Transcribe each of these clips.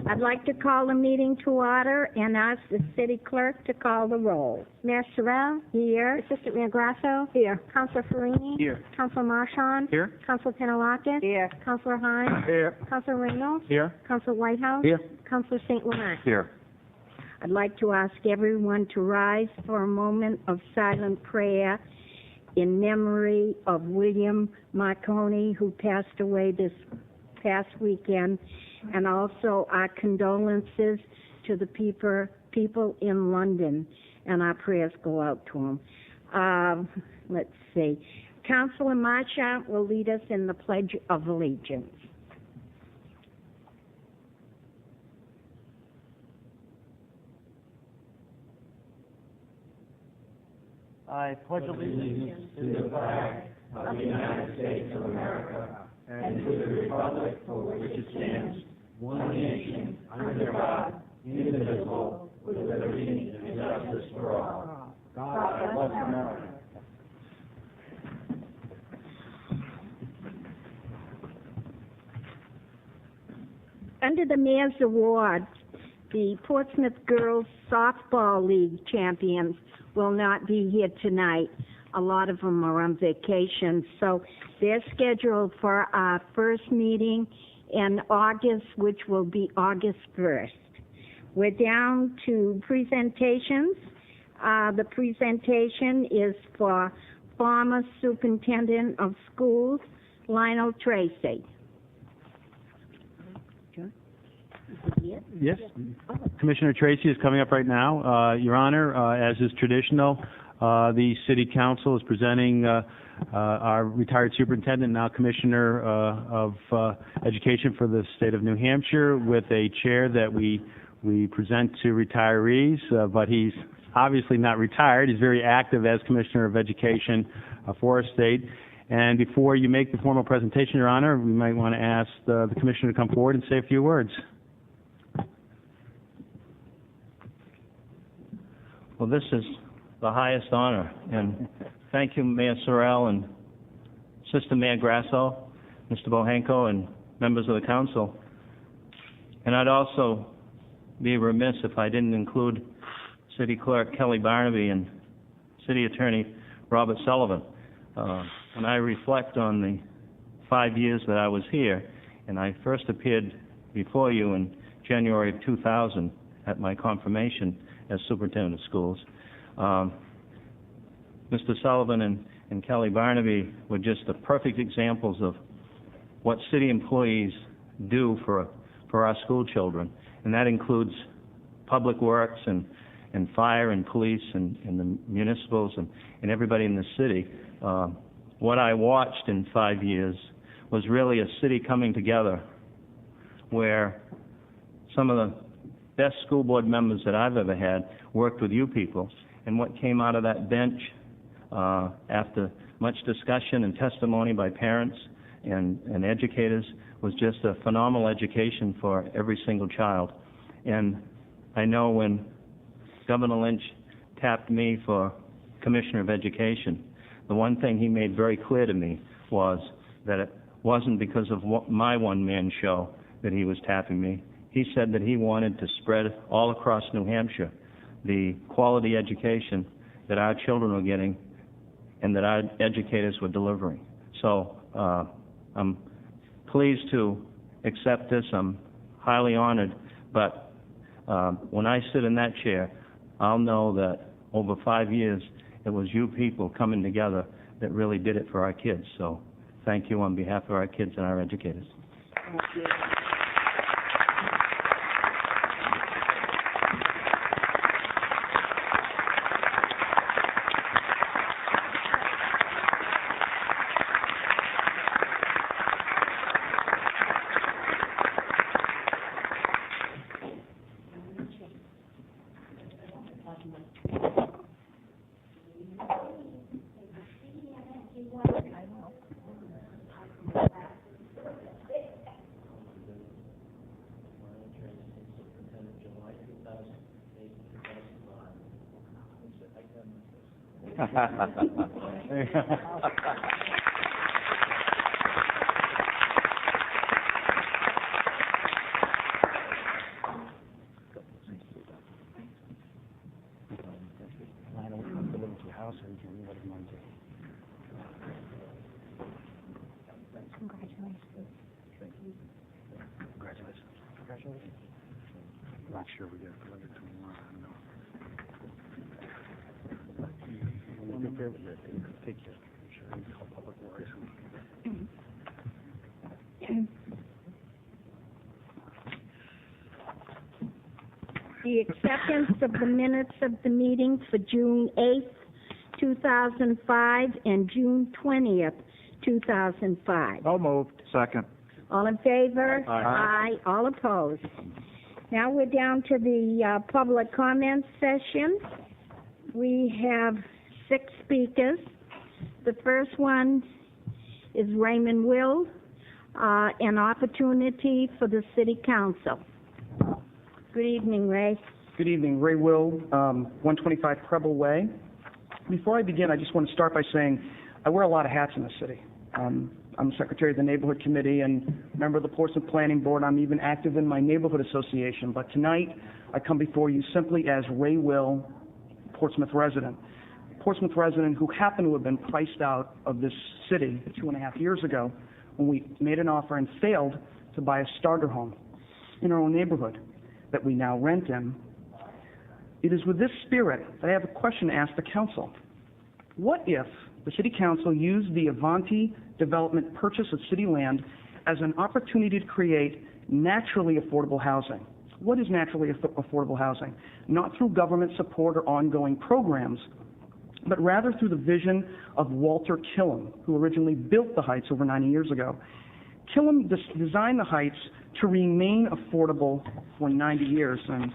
I'd like to call the meeting to order and ask the city clerk to call the roll. Mayor Sorrell? Here. Assistant Mayor Grasso? Here. Councilor Farini? Here. Councilor Marchand? Here. Councilor Penelakis? Here. Councilor Hines? Here. Councilor Reynolds? Here. Councilor Whitehouse? Here. Councilor St. Laurent? Here. I'd like to ask everyone to rise for a moment of silent prayer in memory of William Marconi, who passed away this past weekend, and also our condolences to the people in London, and our prayers go out to them. Let's see. Councilor Marchand will lead us in the Pledge of Allegiance. I pledge allegiance to the flag of the United States of America and to the republic for which it stands, one nation, under God, indivisible, with liberty and justice for all. God bless America. Under the Mayor's Award, the Portsmouth Girls Softball League champions will not be here tonight. A lot of them are on vacation, so they're scheduled for our first meeting in August, which will be August 1st. We're down to presentations. The presentation is for former Superintendent of Schools, Lionel Tracy. Yes. Commissioner Tracy is coming up right now. Your Honor, as is traditional, the City Council is presenting our retired superintendent, now Commissioner of Education for the state of New Hampshire, with a chair that we present to retirees, but he's obviously not retired. He's very active as Commissioner of Education for our state. And before you make the formal presentation, Your Honor, we might want to ask the Commissioner to come forward and say a few words. Well, this is the highest honor, and thank you, Mayor Sorrell and Assistant Mayor Grasso, Mr. Bohanko, and members of the council. And I'd also be remiss if I didn't include City Clerk Kelly Barnaby and City Attorney Robert Sullivan. When I reflect on the 5 years that I was here, and I first appeared before you in January of 2000 at my confirmation as Superintendent of Schools, Mr. Sullivan and Kelly Barnaby were just the perfect examples of what city employees do for our school children, and that includes public works and fire and police and the municipals and everybody in the city. What I watched in 5 years was really a city coming together where some of the best school board members that I've ever had worked with you people, and what came out of that bench after much discussion and testimony by parents and educators was just a phenomenal education for every single child. And I know when Governor Lynch tapped me for Commissioner of Education, the one thing he made very clear to me was that it wasn't because of my one-man show that he was tapping me. He said that he wanted to spread all across New Hampshire the quality education that our children were getting and that our educators were delivering. So I'm pleased to accept this. I'm highly honored, but when I sit in that chair, I'll know that over 5 years it was you people coming together that really did it for our kids. So thank you on behalf of our kids and our educators. Thank you. Not sure we got the letter tomorrow. Take care. Sure, you call Public Works. The acceptance of the minutes of the meeting for June 8th, 2005, and June 20th, 2005. So moved. Second. All in favor? Aye. All opposed. Now we're down to the public comment session. We have 6 speakers. The first one is Raymond Will, an opportunity for the City Council. Good evening, Ray. Good evening. Ray Will, 125 Preble Way. Before I begin, I just want to start by saying I wear a lot of hats in the city. I'm secretary of the neighborhood committee and member of the Portsmouth Planning Board. I'm even active in my neighborhood association. But tonight, I come before you simply as Ray Will, Portsmouth resident. Portsmouth resident who happened to have been priced out of this city 2.5 years ago when we made an offer and failed to buy a starter home in our own neighborhood that we now rent in. It is with this spirit that I have a question to ask the council. What if the City Council used the Avanti development purchase of city land as an opportunity to create naturally affordable housing? What is naturally affordable housing? Not through government support or ongoing programs, but rather through the vision of Walter Killam, who originally built the Heights over 90 years ago. Killam designed the Heights to remain affordable for 90 years, and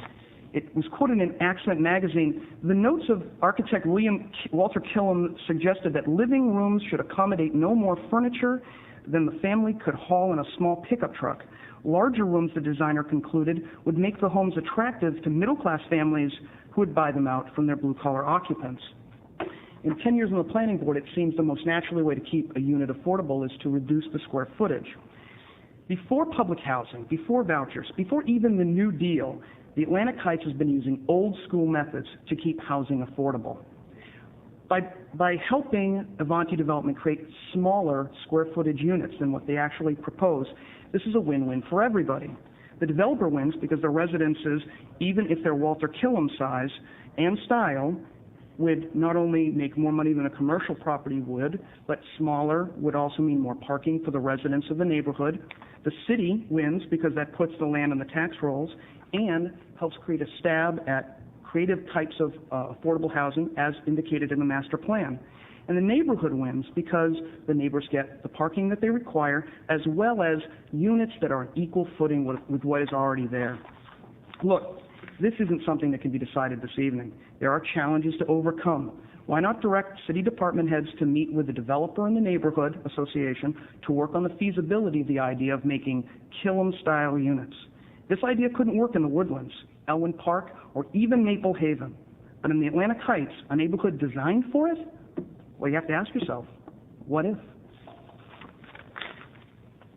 it was quoted in Accent magazine. The notes of architect Walter Killam suggested that living rooms should accommodate no more furniture than the family could haul in a small pickup truck. Larger rooms, the designer concluded, would make the homes attractive to middle-class families who would buy them out from their blue-collar occupants. In 10 years on the planning board, it seems the most natural way to keep a unit affordable is to reduce the square footage. Before public housing, before vouchers, before even the New Deal, the Atlantic Heights has been using old-school methods to keep housing affordable. By helping Avanti Development create smaller square footage units than what they actually propose, this is a win-win for everybody. The developer wins because their residences, even if they're Walter Killam size and style, would not only make more money than a commercial property would, but smaller would also mean more parking for the residents of the neighborhood. The city wins because that puts the land on the tax rolls and helps create a stab at creative types of affordable housing as indicated in the master plan. And the neighborhood wins because the neighbors get the parking that they require as well as units that are on equal footing with what is already there. Look, this isn't something that can be decided this evening. There are challenges to overcome. Why not direct city department heads to meet with the developer and the neighborhood association to work on the feasibility of the idea of making Killam-style units? This idea couldn't work in the Woodlands, Elwyn Park, or even Maple Haven. But in the Atlantic Heights, a neighborhood designed for it? Well, you have to ask yourself, what if?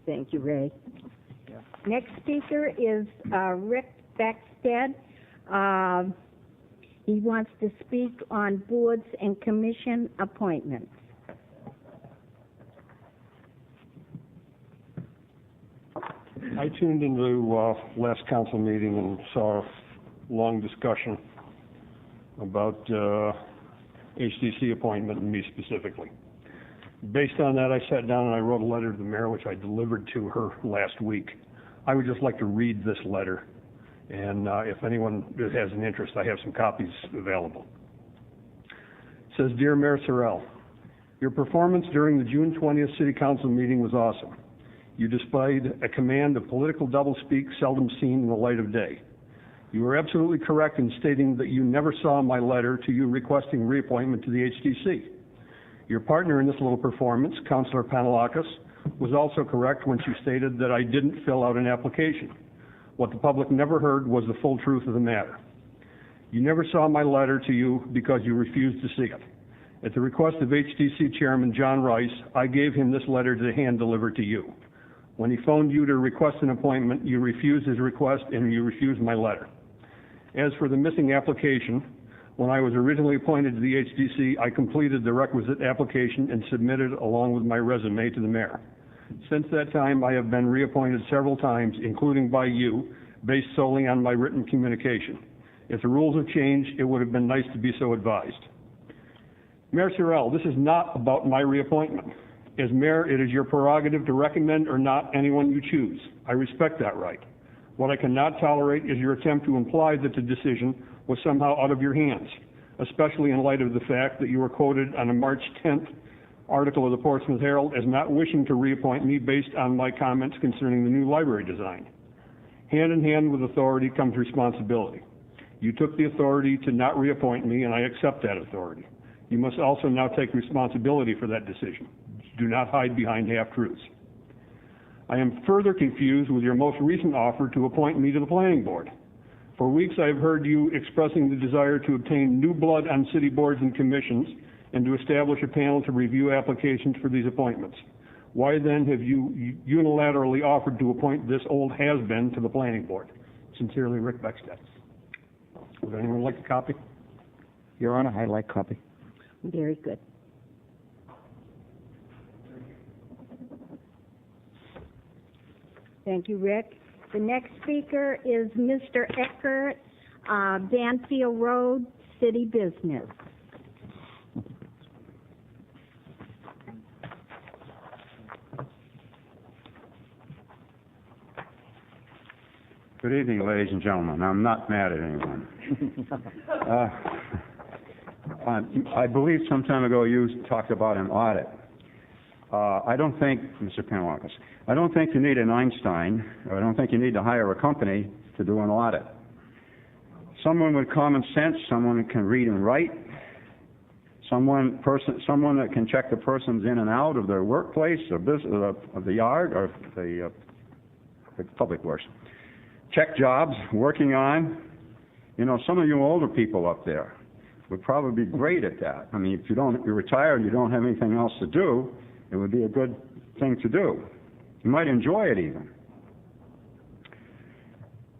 Thank you, Ray. Next speaker is Rick Beckstead. He wants to speak on boards and commission appointments. I tuned into last council meeting and saw a long discussion about HDC appointment and me specifically. Based on that, I sat down and I wrote a letter to the mayor, which I delivered to her last week. I would just like to read this letter, and if anyone has an interest, I have some copies available. It says, Dear Mayor Sorrell, your performance during the June 20th City Council meeting was awesome. You displayed a command of political doublespeak seldom seen in the light of day. You were absolutely correct in stating that you never saw my letter to you requesting reappointment to the HDC. Your partner in this little performance, Councilor Panalakis, was also correct when she stated that I didn't fill out an application. What the public never heard was the full truth of the matter. You never saw my letter to you because you refused to see it. At the request of HDC Chairman John Rice, I gave him this letter to hand deliver to you. When he phoned you to request an appointment, you refused his request and you refused my letter. As for the missing application, when I was originally appointed to the HDC, I completed the requisite application and submitted along with my resume to the mayor. Since that time, I have been reappointed several times, including by you, based solely on my written communication. If the rules have changed, it would have been nice to be so advised. Mayor Sorrell, this is not about my reappointment. As mayor, it is your prerogative to recommend or not anyone you choose. I respect that right. What I cannot tolerate is your attempt to imply that the decision was somehow out of your hands, especially in light of the fact that you were quoted on a March 10th article of the Portsmouth Herald as not wishing to reappoint me based on my comments concerning the new library design. Hand in hand with authority comes responsibility. You took the authority to not reappoint me, and I accept that authority. You must also now take responsibility for that decision. Do not hide behind half-truths. I am further confused with your most recent offer to appoint me to the planning board. For weeks I have heard you expressing the desire to obtain new blood on city boards and commissions and to establish a panel to review applications for these appointments. Why then have you unilaterally offered to appoint this old has-been to the planning board? Sincerely, Rick Beckstead. Would anyone like a copy? Your Honor, I'd like copy. Very good. Thank you, Rick. The next speaker is Mr. Eckert, Banfield Road, City Business. Good evening, ladies and gentlemen. I'm not mad at anyone. I believe some time ago you talked about an audit. I don't think, Mr. Penwalkers, I don't think you need an Einstein, or I don't think you need to hire a company to do an audit. Someone with common sense, someone that can read and write, someone that can check the person's in and out of their workplace, or business, of the yard, or the public works. Check jobs, working on, some of you older people up there would probably be great at that. I mean, if you're retired and you don't have anything else to do, it would be a good thing to do. You might enjoy it even.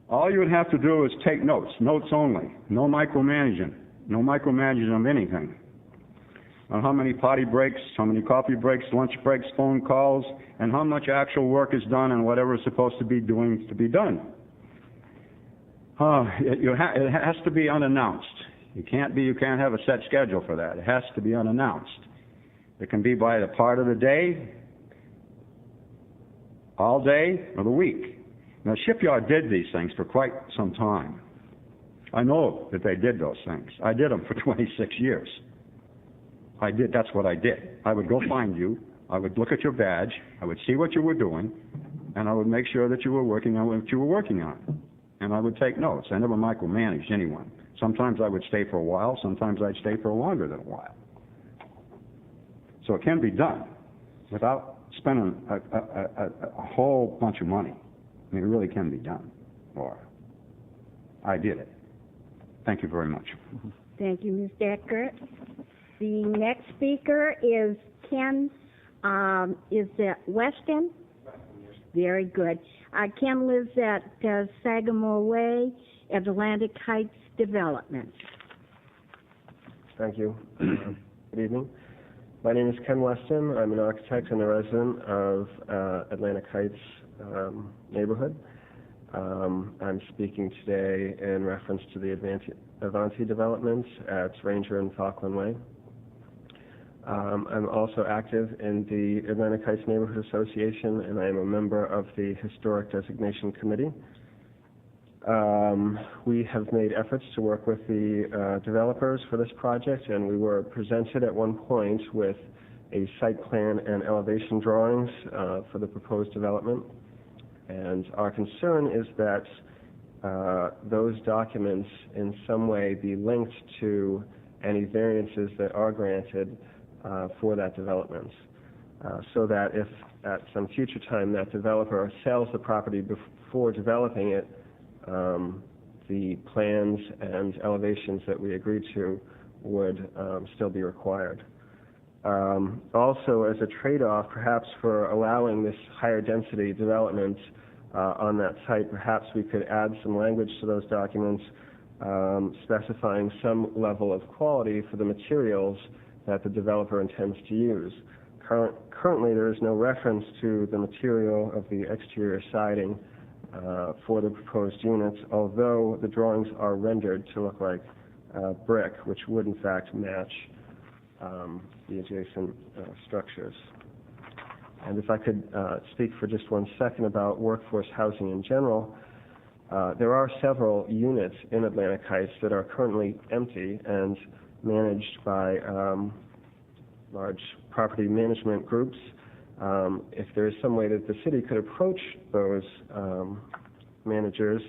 All you would have to do is take notes only, no micromanaging of anything. On how many potty breaks, how many coffee breaks, lunch breaks, phone calls, and how much actual work is done and whatever is supposed to be done. It has to be unannounced. You can't have a set schedule for that. It has to be unannounced. It can be by the part of the day, all day, or the week. Now, Shipyard did these things for quite some time. I know that they did those things. I did them for 26 years. That's what I did. I would go find you, I would look at your badge, I would see what you were doing, and I would make sure that you were working on what you were working on. And I would take notes. I never micromanaged anyone. Sometimes I would stay for a while, sometimes I'd stay for longer than a while. So it can be done without spending a whole bunch of money. I mean, it really can be done. Or I did it. Thank you very much. Thank you, Mr. Eckert. The next speaker is Ken, is that Weston? Very good. Ken lives at Sagamore Way, Atlantic Heights Development. Thank you. Good evening. My name is Ken Weston. I'm an architect and a resident of Atlantic Heights neighborhood. I'm speaking today in reference to the Avanti development at Ranger and Falkland Way. I'm also active in the Atlantic Heights Neighborhood Association, and I am a member of the Historic Designation Committee. We have made efforts to work with the developers for this project, and we were presented at one point with a site plan and elevation drawings for the proposed development. And our concern is that those documents in some way be linked to any variances that are granted for that development, so that if at some future time that developer sells the property before developing it, the plans and elevations that we agreed to would still be required. Also, as a trade-off, perhaps for allowing this higher density development on that site, perhaps we could add some language to those documents specifying some level of quality for the materials that the developer intends to use. Currently, there is no reference to the material of the exterior siding for the proposed units, although the drawings are rendered to look like brick, which would in fact match the adjacent structures. And if I could speak for just 1 second about workforce housing in general, there are several units in Atlantic Heights that are currently empty and managed by large property management groups. If there is some way that the city could approach those managers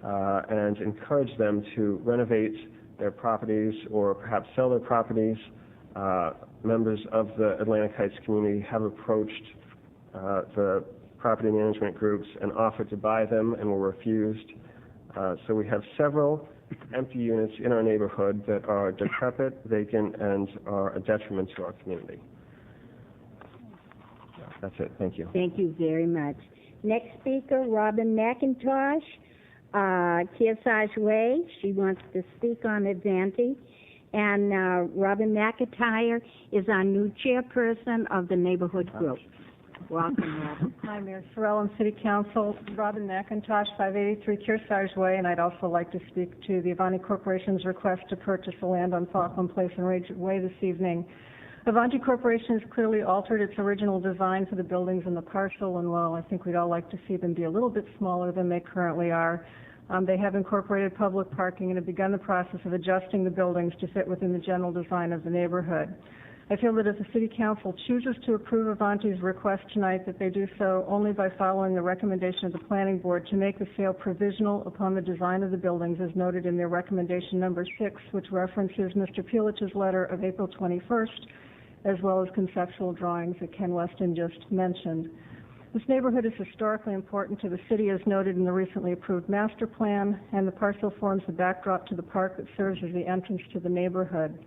and encourage them to renovate their properties or perhaps sell their properties, members of the Atlantic Heights community have approached the property management groups and offered to buy them and were refused. So we have several empty units in our neighborhood that are decrepit, vacant, and are a detriment to our community. That's it. Thank you. Thank you very much. Next speaker, Robin McIntosh, Kearsarge Way. She wants to speak on Advanti. And Robin McIntyre is our new chairperson of the neighborhood group. Welcome, Robin. Hi, Mayor Sorrell and City Council. Robin McIntosh, 583 Kearsarge Way, and I'd also like to speak to the Avanti Corporation's request to purchase the land on Falkland Place and Ridge Way this evening. Avanti Corporation has clearly altered its original design for the buildings in the parcel, and while I think we'd all like to see them be a little bit smaller than they currently are, they have incorporated public parking and have begun the process of adjusting the buildings to fit within the general design of the neighborhood. I feel that if the City Council chooses to approve Avanti's request tonight, that they do so only by following the recommendation of the Planning Board to make the sale provisional upon the design of the buildings as noted in their recommendation number 6, which references Mr. Pulich's letter of April 21st, as well as conceptual drawings that Ken Weston just mentioned. This neighborhood is historically important to the city as noted in the recently approved master plan, and the parcel forms the backdrop to the park that serves as the entrance to the neighborhood.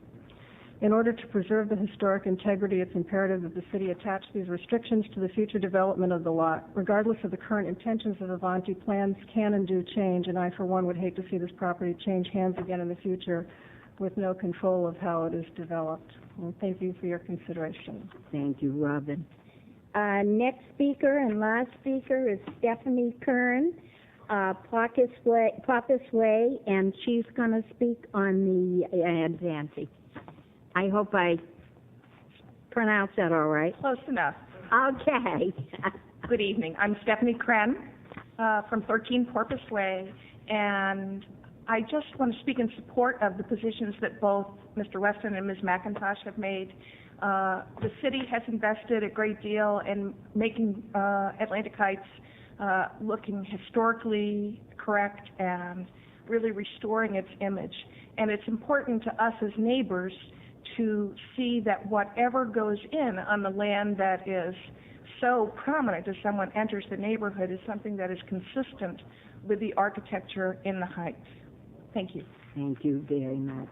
In order to preserve the historic integrity, it's imperative that the city attach these restrictions to the future development of the lot. Regardless of the current intentions of Avanti, plans can and do change, and I, for one, would hate to see this property change hands again in the future with no control of how it is developed. And thank you for your consideration. Thank you, Robin. Next speaker and last speaker is Stephanie Kern, Pappas Way, and she's going to speak on the Advanti. I hope I pronounced that all right. Close enough. Okay. Good evening. I'm Stephanie Kren from 13 Porpoise Way, and I just want to speak in support of the positions that both Mr. Weston and Ms. McIntosh have made. The city has invested a great deal in making Atlantic Heights looking historically correct and really restoring its image. And it's important to us as neighbors to see that whatever goes in on the land that is so prominent as someone enters the neighborhood is something that is consistent with the architecture in the Heights. Thank you. Thank you very much.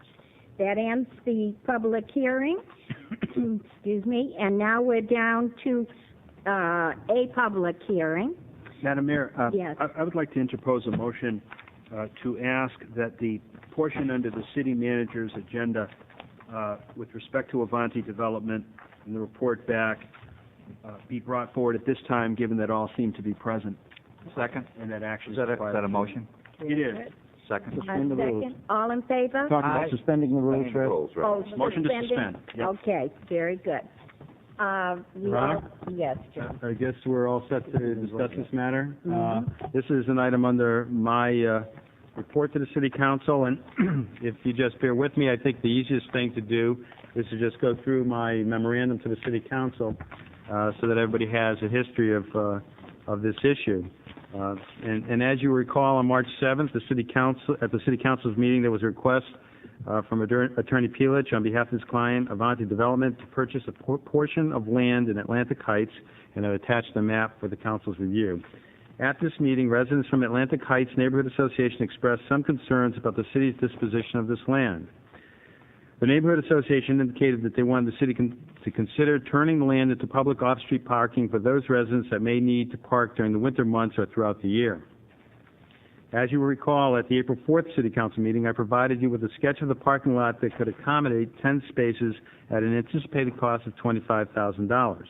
That ends the public hearing. Excuse me. And now we're down to a public hearing. Madam Mayor, Yes. I would like to interpose a motion to ask that the portion under the city manager's agenda with respect to Avanti development and the report back be brought forward at this time, given that all seem to be present. Second. And that action Is that a motion? It is. Second. Second. All in favor? Talking about suspending the rules, right? Oh, Motion to suspending? suspend. Yep. Okay, very good. Yes, John. I guess we're all set to discuss this matter. This is an item under my report to the City Council, and if you just bear with me, I think the easiest thing to do is to just go through my memorandum to the City Council so that everybody has a history of this issue. And as you recall, on March 7th, at the City Council's meeting, there was a request from Attorney Pulich on behalf of his client, Avanti Development, to purchase a portion of land in Atlantic Heights, and I've attached the map for the Council's review. At this meeting, residents from Atlantic Heights Neighborhood Association expressed some concerns about the city's disposition of this land. The Neighborhood Association indicated that they wanted the city to consider turning the land into public off-street parking for those residents that may need to park during the winter months or throughout the year. As you will recall, at the April 4th City Council meeting, I provided you with a sketch of the parking lot that could accommodate 10 spaces at an anticipated cost of $25,000.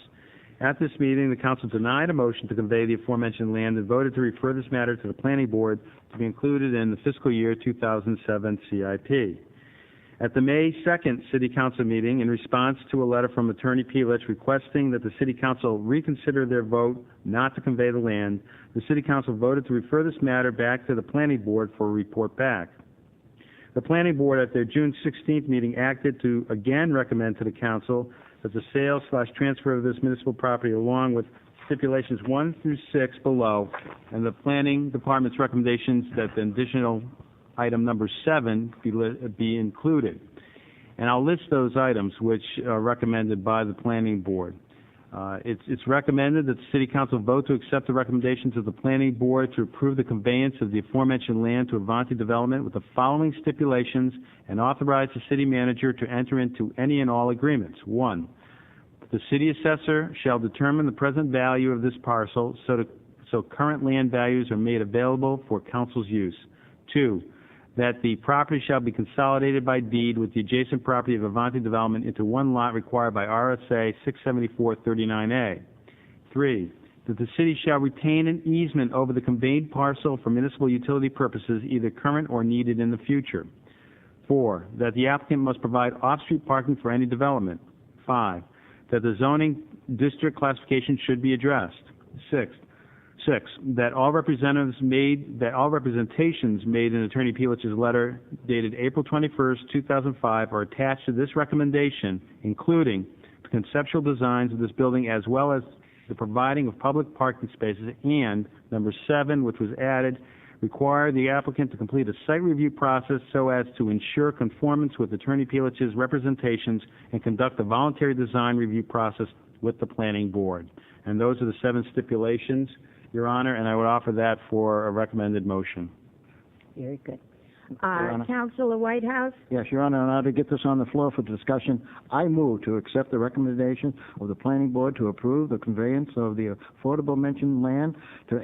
At this meeting, the council denied a motion to convey the aforementioned land and voted to refer this matter to the planning board to be included in the fiscal year 2007 CIP. At the May 2nd City Council meeting, in response to a letter from Attorney Peelich requesting that the City Council reconsider their vote not to convey the land, the City Council voted to refer this matter back to the Planning Board for a report back. The Planning Board, at their June 16th meeting, acted to again recommend to the Council that the sale/transfer of this municipal property, along with stipulations 1 through 6 below, and the Planning Department's recommendations that the additional item number 7 be included. And I'll list those items which are recommended by the Planning Board. It's recommended that the City Council vote to accept the recommendations of the Planning Board to approve the conveyance of the aforementioned land to Avanti Development with the following stipulations and authorize the City Manager to enter into any and all agreements. 1. The City Assessor shall determine the present value of this parcel so current land values are made available for Council's use. 2. That the property shall be consolidated by deed with the adjacent property of Avanti Development into one lot required by RSA 674-39A. 3. That the city shall retain an easement over the conveyed parcel for municipal utility purposes, either current or needed in the future. 4. That the applicant must provide off-street parking for any development. 5. That the zoning district classification should be addressed. 6. That all representations made in Attorney Peelich's letter dated April 21st, 2005 are attached to this recommendation, including the conceptual designs of this building as well as the providing of public parking spaces, and number 7, which was added, require the applicant to complete a site review process so as to ensure conformance with Attorney Peelich's representations and conduct a voluntary design review process with the Planning Board. And those are the 7 stipulations, Your Honor, and I would offer that for a recommended motion. Very good. Councilor Whitehouse? Yes, Your Honor, in order to get this on the floor for discussion, I move to accept the recommendation of the Planning Board to approve the conveyance of the affordable mentioned land to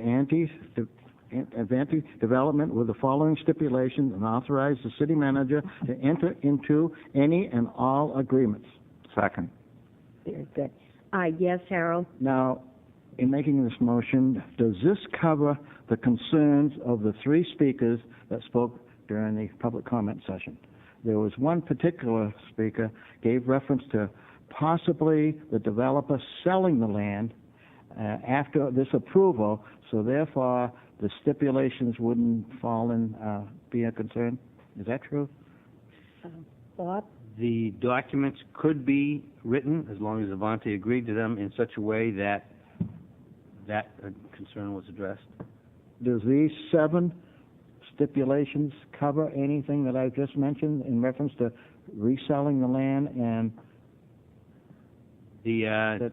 Avanti Development with the following stipulations and authorize the city manager to enter into any and all agreements. Second. Very good. Yes, Harold? Now, in making this motion, does this cover the concerns of the 3 speakers that spoke during the public comment session? There was one particular speaker gave reference to possibly the developer selling the land after this approval, so therefore the stipulations wouldn't fall in be a concern. Is that true? Bob? The documents could be written, as long as Avanti agreed to them, in such a way that that concern was addressed. Does these 7 stipulations cover anything that I've just mentioned in reference to reselling the land and the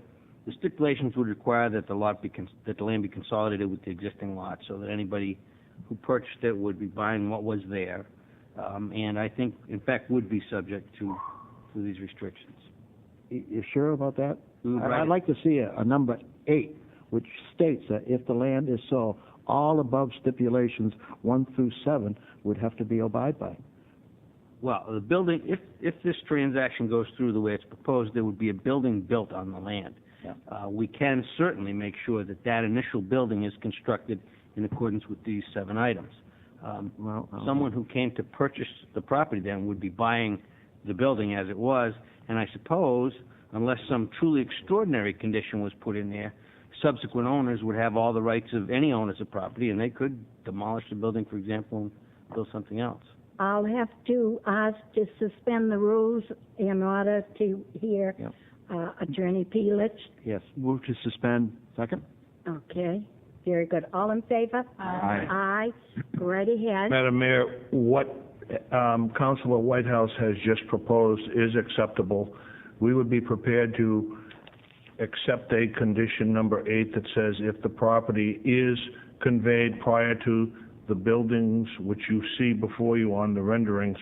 stipulations would require that the land be consolidated with the existing lot, so that anybody who purchased it would be buying what was there, and I think, in fact, would be subject to these restrictions. You sure about that? Right. I'd like to see a number 8, which states that if the land is sold, all above stipulations 1 through 7 would have to be abided by. Well, the building, if this transaction goes through the way it's proposed, there would be a building built on the land. Yeah. We can certainly make sure that that initial building is constructed in accordance with these 7 items. Someone who came to purchase the property then would be buying the building as it was, and I suppose, unless some truly extraordinary condition was put in there, subsequent owners would have all the rights of any owners of property, and they could demolish the building, for example, and build something else. I'll have to ask to suspend the rules in order to hear Attorney Peelich. Yes. Move to suspend. Second. Okay. Very good. All in favor? Aye. Aye. Go right ahead. Madam Mayor, what Councilor Whitehouse has just proposed is acceptable. We would be prepared to accept a condition number 8 that says if the property is conveyed prior to the buildings which you see before you on the renderings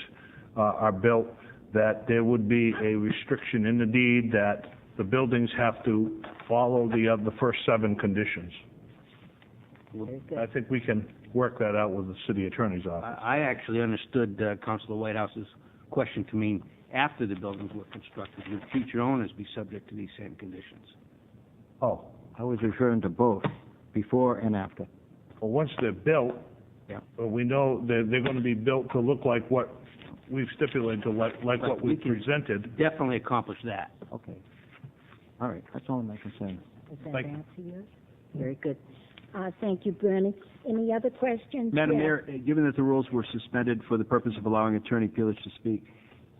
are built, that there would be a restriction in the deed that the buildings have to follow the first 7 conditions. I think we can work that out with the city attorney's office. I actually understood Councilor Whitehouse's question to mean after the buildings were constructed, would future owners be subject to these same conditions? Oh, I was referring to both, before and after. well, once they're built, Yeah. we know they're going to be built to look like what we've stipulated, to like what we we've can presented. definitely accomplish that. Okay. All right, that's all my concern. Does that Thank you. answer yours? Very good. Thank you, Bernie. Any other questions? Madam Yes. Mayor, given that the rules were suspended for the purpose of allowing Attorney Peelich to speak,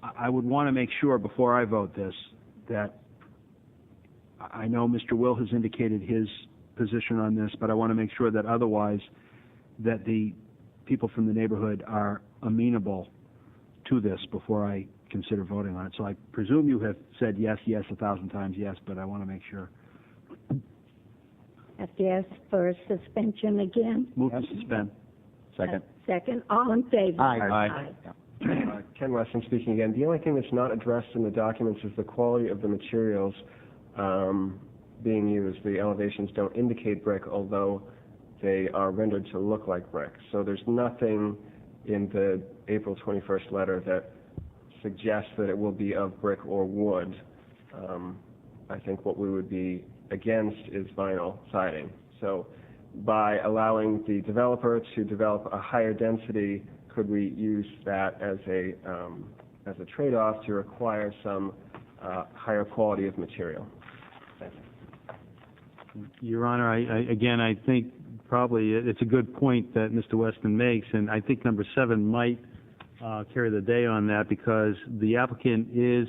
I would want to make sure before I vote this that I know Mr. Will has indicated his position on this, but I want to make sure that otherwise that the people from the neighborhood are amenable to this before I consider voting on it. So I presume you have said yes, yes, 1,000 times yes, but I want to make sure. Have to ask for a suspension again? Move to suspend. Second. Second, all in favor? Aye. Ken Weston speaking again. The only thing that's not addressed in the documents is the quality of the materials being used. The elevations don't indicate brick, although they are rendered to look like brick. So there's nothing in the April 21st letter that suggests that it will be of brick or wood. I think what we would be against is vinyl siding. So by allowing the developer to develop a higher density, could we use that as a trade-off to require some higher quality of material? Thank you. Your Honor, I think probably it's a good point that Mr. Weston makes, and I think number 7 might carry the day on that, because the applicant is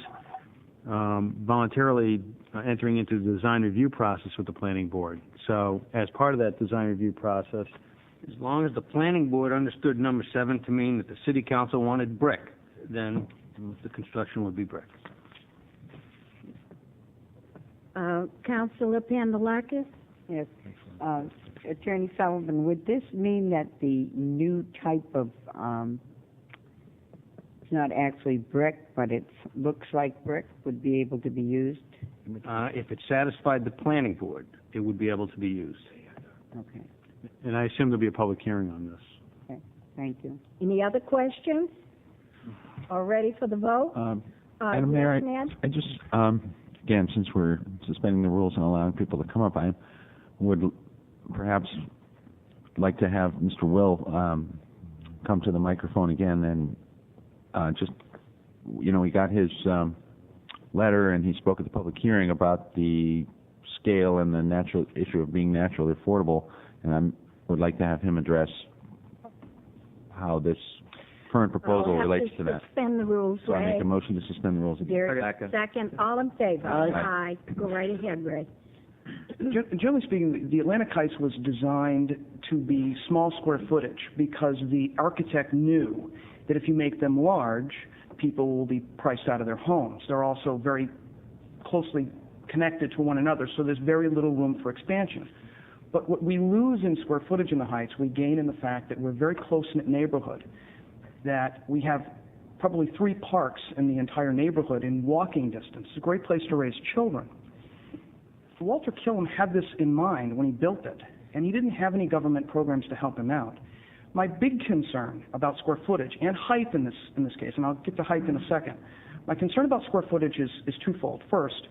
voluntarily entering into the design review process with the planning board. So as part of that design review process, As long as the planning board understood number 7 to mean that the city council wanted brick, then the construction would be brick. Councilor Pandelakis? Yes. Attorney Sullivan, would this mean that the new type of, it's not actually brick, but it looks like brick, would be able to be used? If it satisfied the planning board, it would be able to be used. Okay. and I assume there'll be a public hearing on this. Okay. Thank you. Any other questions? All ready for the vote? Madam Mayor, yes, Ned? I just, again, since we're suspending the rules and allowing people to come up, I would perhaps like to have Mr. Will come to the microphone again and just, you know, he got his letter and he spoke at the public hearing about the scale and the natural issue of being naturally affordable, and I would like to have him address how this current proposal relates to that. Suspend the rules, So I Ray. make a motion to suspend the rules again. Second, all in favor? Aye. Go right ahead, Ray. Generally speaking, the Atlantic Heights was designed to be small square footage because the architect knew that if you make them large, people will be priced out of their homes. They're also very closely connected to one another, so there's very little room for expansion. But what we lose in square footage in the Heights, we gain in the fact that we're a very close-knit neighborhood, that we have probably 3 parks in the entire neighborhood in walking distance. It's a great place to raise children. Walter Killam had this in mind when he built it, and he didn't have any government programs to help him out. My big concern about square footage and height in this case, and I'll get to height in a second, my concern about square footage is twofold. First,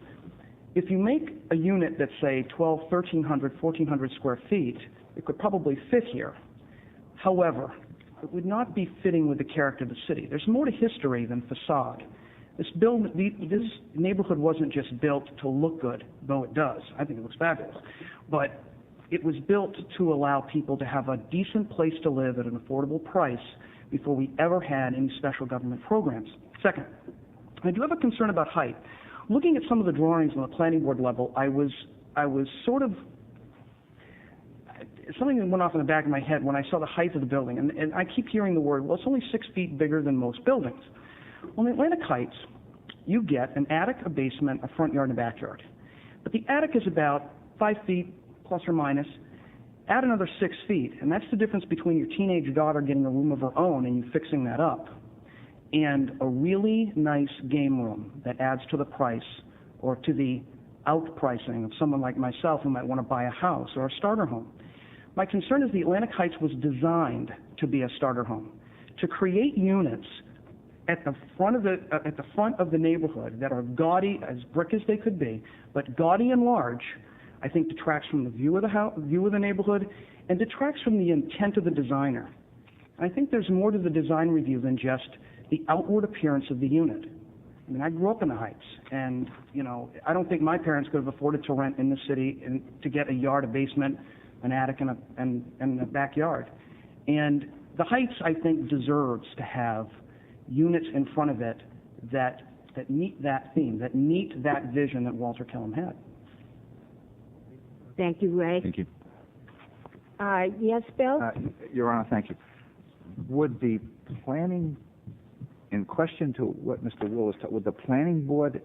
if you make a unit that's, say, 1,300, 1,400 square feet, it could probably fit here. However, it would not be fitting with the character of the city. There's more to history than facade. This neighborhood wasn't just built to look good, though it does. I think it looks fabulous. But it was built to allow people to have a decent place to live at an affordable price before we ever had any special government programs. Second, I do have a concern about height. Looking at some of the drawings on the planning board level, I was sort of, something that went off in the back of my head when I saw the height of the building, and I keep hearing the word, well, it's only 6 feet bigger than most buildings. Well, in Atlantic Heights, you get an attic, a basement, a front yard, and a backyard. But the attic is about 5 feet, plus or minus. Add another 6 feet, and that's the difference between your teenage daughter getting a room of her own and you fixing that up, and a really nice game room that adds to the price or to the outpricing of someone like myself who might want to buy a house or a starter home. My concern is the Atlantic Heights was designed to be a starter home, to create units at the front of the neighborhood that are gaudy, as brick as they could be, but gaudy and large. I think detracts from the view of the neighborhood, and detracts from the intent of the designer. I think there's more to the design review than just the outward appearance of the unit. I mean, I grew up in the Heights, and, you know, I don't think my parents could have afforded to rent in the city and to get a yard, a basement, an attic, and a backyard. And the Heights, I think, deserves to have units in front of it that meet that theme, that meet that vision that Walter Killam had. Thank you, Ray. Thank you. Yes, Bill? Your Honor, thank you. Would the planning, in question to what Mr. Will is, would the planning board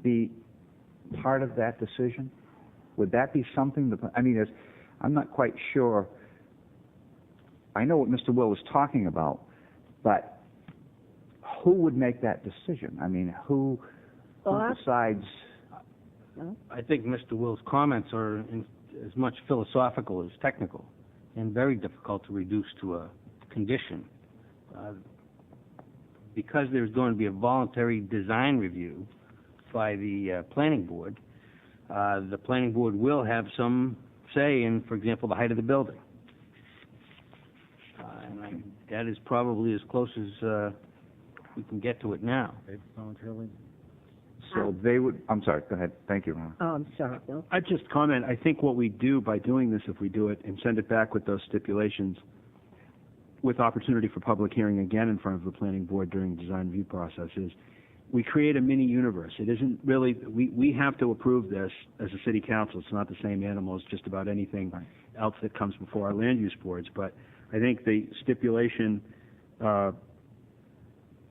be part of that decision? Would that be something I'm not quite sure. I know what Mr. Will is talking about, but who would make that decision? I mean, who decides? I think Mr. Will's comments are as much philosophical as technical, and very difficult to reduce to a condition. Because there's going to be a voluntary design review by the planning board will have some say in, for example, the height of the building. That is probably as close as we can get to it now. Voluntarily? So they would, I'm sorry, go ahead. Thank you, Ron. Oh, I'm sorry, Bill. I'd just comment, I think what we do by doing this, if we do it and send it back with those stipulations, with opportunity for public hearing again in front of the planning board during the design review process, is we create a mini universe. It isn't really, we have to approve this as a city council. It's not the same animal as just about anything else that comes before our land use boards. But I think the stipulation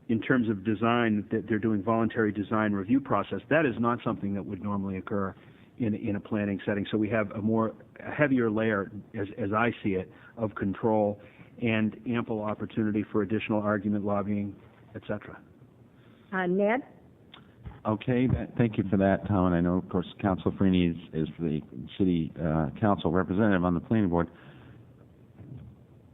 in terms of design, that they're doing voluntary design review process, that is not something that would normally occur in a planning setting. So we have a heavier layer, as I see it, of control and ample opportunity for additional argument, lobbying, et cetera. Ned? Okay, thank you for that, Tom. And I know, of course, Councilor Freeney is the city council representative on the planning board.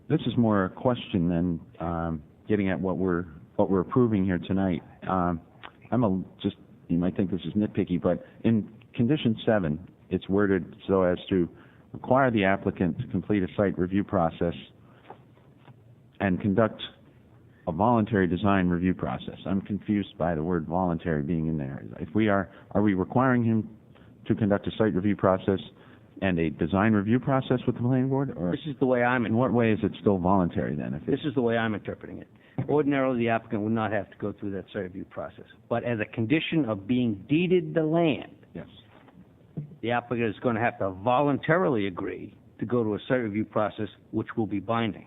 This is more a question than getting at what we're approving here tonight. You might think this is nitpicky, but in condition 7, it's worded so as to require the applicant to complete a site review process and conduct a voluntary design review process. I'm confused by the word voluntary being in there. Are we requiring him to conduct a site review process and a design review process with the planning board? Or this is the way I'm. In what way is it still voluntary then? This is the way I'm interpreting it. Ordinarily, the applicant would not have to go through that site review process, but as a condition of being deeded the land, yes, the applicant is going to have to voluntarily agree to go to a site review process, which will be binding.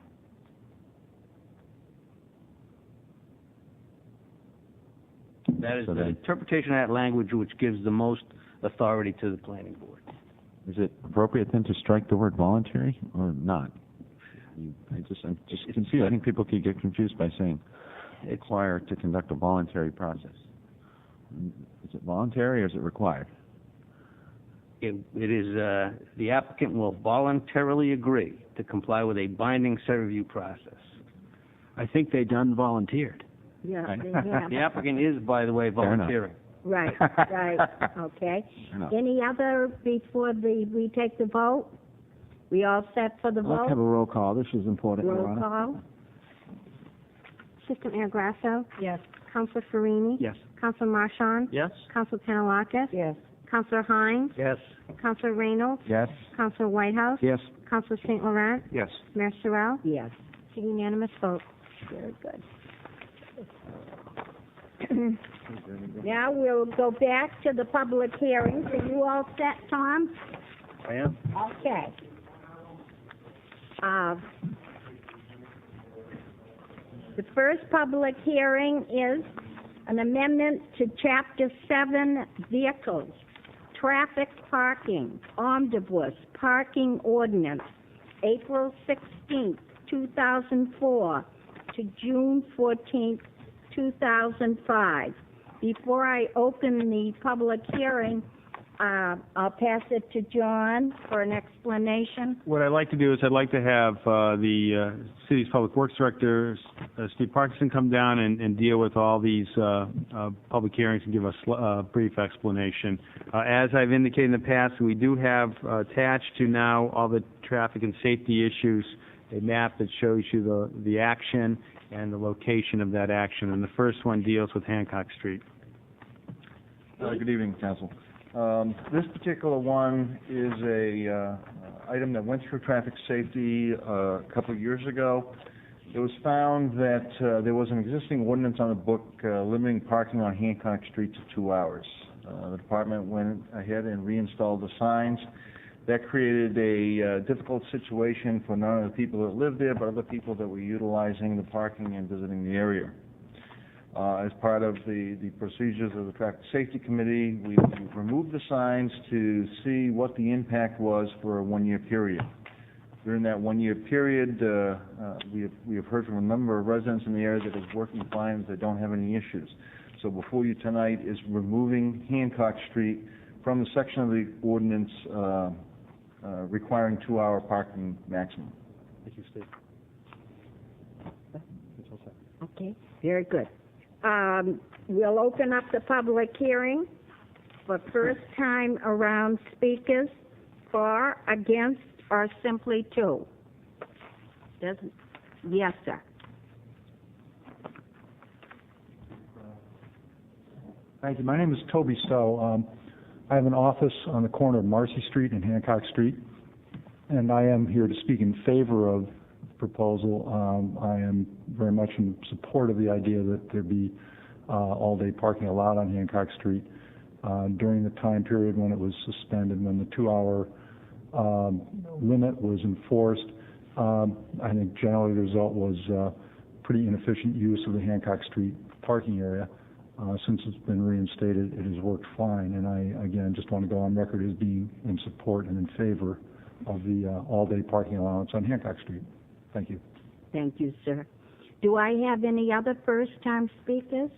That is the interpretation of that language which gives the most authority to the planning board. Is it appropriate then to strike the word voluntary or not? I'm just confused. I think people could get confused by saying required to conduct a voluntary process. Is it voluntary or is it required? It is the applicant will voluntarily agree to comply with a binding site review process. I think they done volunteered. Yeah, right. they have. The applicant is, by the way, volunteering. Right, okay. Any other before we take the vote? We all set for the vote? Let's have a roll call. This is important, Your Roll Honor. call. Assistant Mayor Grasso? Yes. Councilor Farini? Yes. Councilor Marchand? Yes. Councilor Penelakis? Yes. Councilor Hines? Yes. Councilor Reynolds? Yes. Councilor Whitehouse? Yes. Councilor St. Laurent? Yes. Mayor Sorrell? Yes. It's a unanimous vote. Very good. Now we'll go back to the public hearings. Are you all set, Tom? I am. Okay. The first public hearing is an amendment to Chapter 7 Vehicles, Traffic Parking, Omnibus Parking Ordinance, April 16th, 2004 to June 14th, 2005. Before I open the public hearing, I'll pass it to John for an explanation. What I'd like to do is I'd like to have the city's Public Works Director, Steve Parkinson, come down and deal with all these public hearings and give us a brief explanation. As I've indicated in the past, we do have attached to now all the traffic and safety issues a map that shows you the action and the location of that action. And the first one deals with Hancock Street. Good evening, Council. This particular one is a item that went through traffic safety a couple of years ago. It was found that there was an existing ordinance on the book limiting parking on Hancock Street to 2 hours. The department went ahead and reinstalled the signs. That created a difficult situation for not only the people that lived there, but other people that were utilizing the parking and visiting the area. As part of the procedures of the Traffic Safety Committee, we removed the signs to see what the impact was for a one-year period. During that one-year period, we have heard from a number of residents in the area that it's working fine, they don't have any issues. So before you tonight is removing Hancock Street from the section of the ordinance requiring 2-hour parking maximum. Thank you, Steve. Okay, very good. We'll open up the public hearing for first time around speakers, for, against, or simply to. Yes, sir. Thank you. My name is Toby Stowe. I have an office on the corner of Marcy Street and Hancock Street, and I am here to speak in favor of the proposal. I am very much in support of the idea that there be all-day parking allowed on Hancock Street. During the time period when it was suspended, when the 2-hour limit was enforced, I think generally the result was pretty inefficient use of the Hancock Street parking area. Since it's been reinstated, it has worked fine, and I, again, just want to go on record as being in support and in favor of the all-day parking allowance on Hancock Street. Thank you. Thank you, sir. Do I have any other first-time speakers?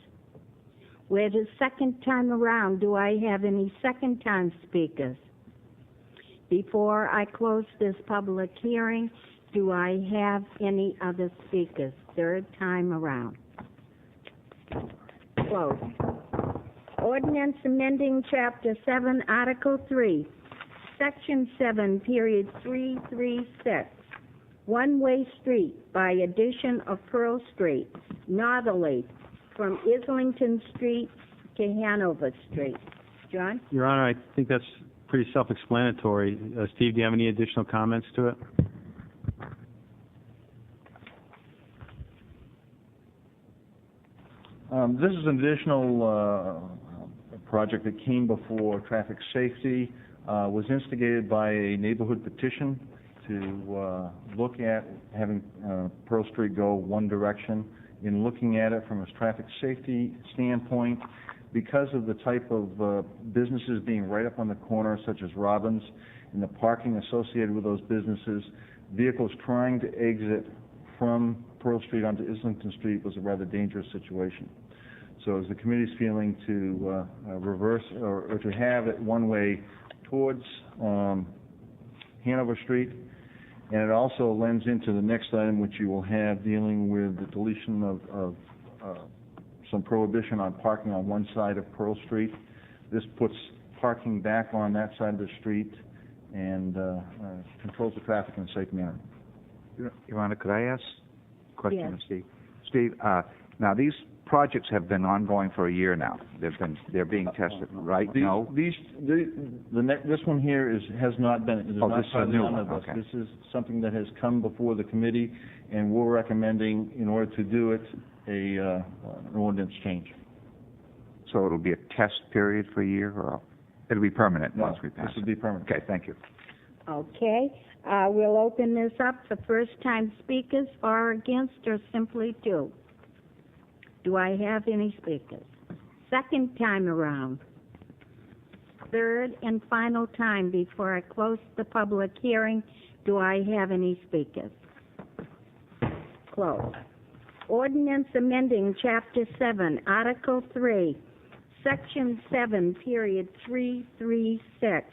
Where the second time around, do I have any second-time speakers? Before I close this public hearing, do I have any other speakers? Third time around. Close. Ordinance amending Chapter 7, Article 3, Section 7, Period 336, one-way street by addition of Pearl Street, northerly, from Islington Street to Hanover Street. John? Your Honor, I think that's pretty self-explanatory. Steve, do you have any additional comments to it? This is an additional project that came before traffic safety, was instigated by a neighborhood petition to look at having Pearl Street go one direction. In looking at it from a traffic safety standpoint, because of the type of businesses being right up on the corner, such as Robbins, and the parking associated with those businesses, vehicles trying to exit from Pearl Street onto Islington Street was a rather dangerous situation. So as the committee's feeling to reverse or to have it one way towards Hanover Street, and it also lends into the next item which you will have dealing with the deletion of some prohibition on parking on one side of Pearl Street. This puts parking back on that side of the street and controls the traffic in a safe manner. Your Honor, could I ask a question Yes. of Steve? Steve, now these projects have been ongoing for a year now. They're being tested, right? No? This one here has not been. It is not this is a part of the new one, omnibus. okay. This is something that has come before the committee, and we're recommending, in order to do it, an ordinance change. So it'll be a test period for a year, or it'll be permanent once we pass This will be permanent. Okay, thank you. Okay. We'll open this up for first-time speakers, for, against, or simply to. Do I have any speakers? Second time around. Third and final time before I close the public hearing, do I have any speakers? Close. Ordinance amending Chapter 7, Article 3, Section 7, period 336,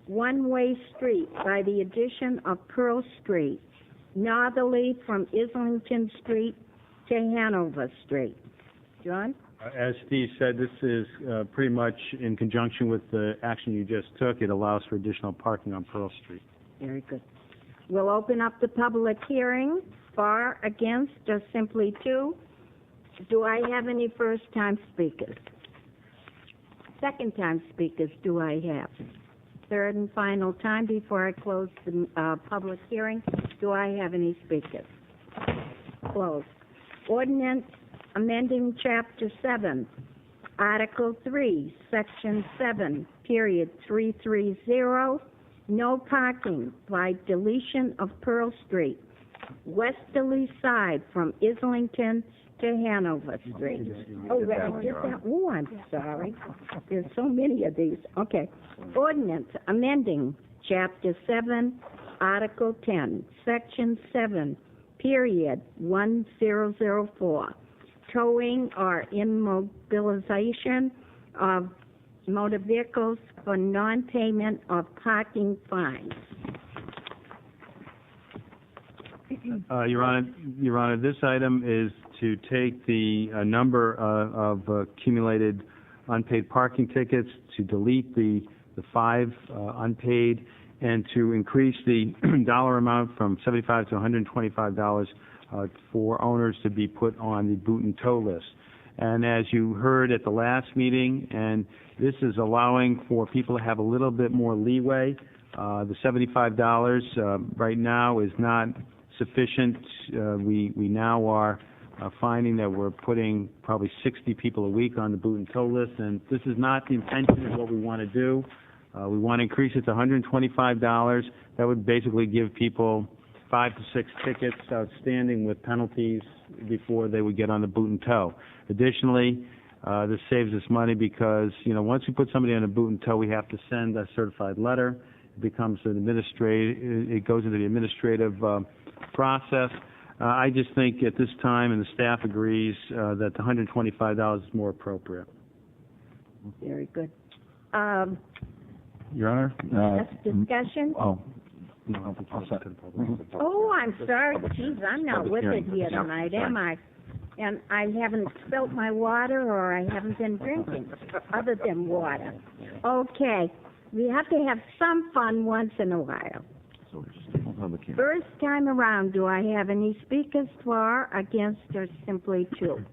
one-way street by the addition of Pearl Street, northerly from Islington Street to Hanover Street. John? As Steve said, this is pretty much in conjunction with the action you just took. It allows for additional parking on Pearl Street. Very good. We'll open up the public hearing. For, against, or simply to. Do I have any first-time speakers? Second-time speakers, do I have? Third and final time before I close the public hearing, do I have any speakers? Closed. Ordinance amending Chapter 7, Article 3, Section 7, period 330, no parking by deletion of Pearl Street, westerly side from Islington to Hanover Street. Oh, I did that. Oh, I'm sorry. There's so many of these. Okay. Ordinance amending Chapter 7, Article 10, Section 7, period 1004, towing or immobilization of motor vehicles for non-payment of parking fines. Your Honor, this item is to take the number of accumulated unpaid parking tickets, to delete the 5 unpaid, and to increase the dollar amount from $75 to $125 for owners to be put on the boot and tow list. And as you heard at the last meeting, and this is allowing for people to have a little bit more leeway. The $75 right now is not sufficient. We now are finding that we're putting probably 60 people a week on the boot and tow list, and this is not the intention of what we want to do. We want to increase it to $125. That would basically give people 5 to 6 tickets outstanding with penalties before they would get on the boot and tow. Additionally, this saves us money because, once we put somebody on a boot and tow, we have to send a certified letter. It becomes it goes into the administrative process. I just think at this time, and the staff agrees, that the $125 is more appropriate. Very good. Your Honor? Discussion? Oh. No, Oh, I'm sorry. Geez, I'm not with it here tonight, am I? And I haven't spilt my water, or I haven't been drinking, other than water. Okay. We have to have some fun once in a while. First time around, do I have any speakers for, against, or simply to?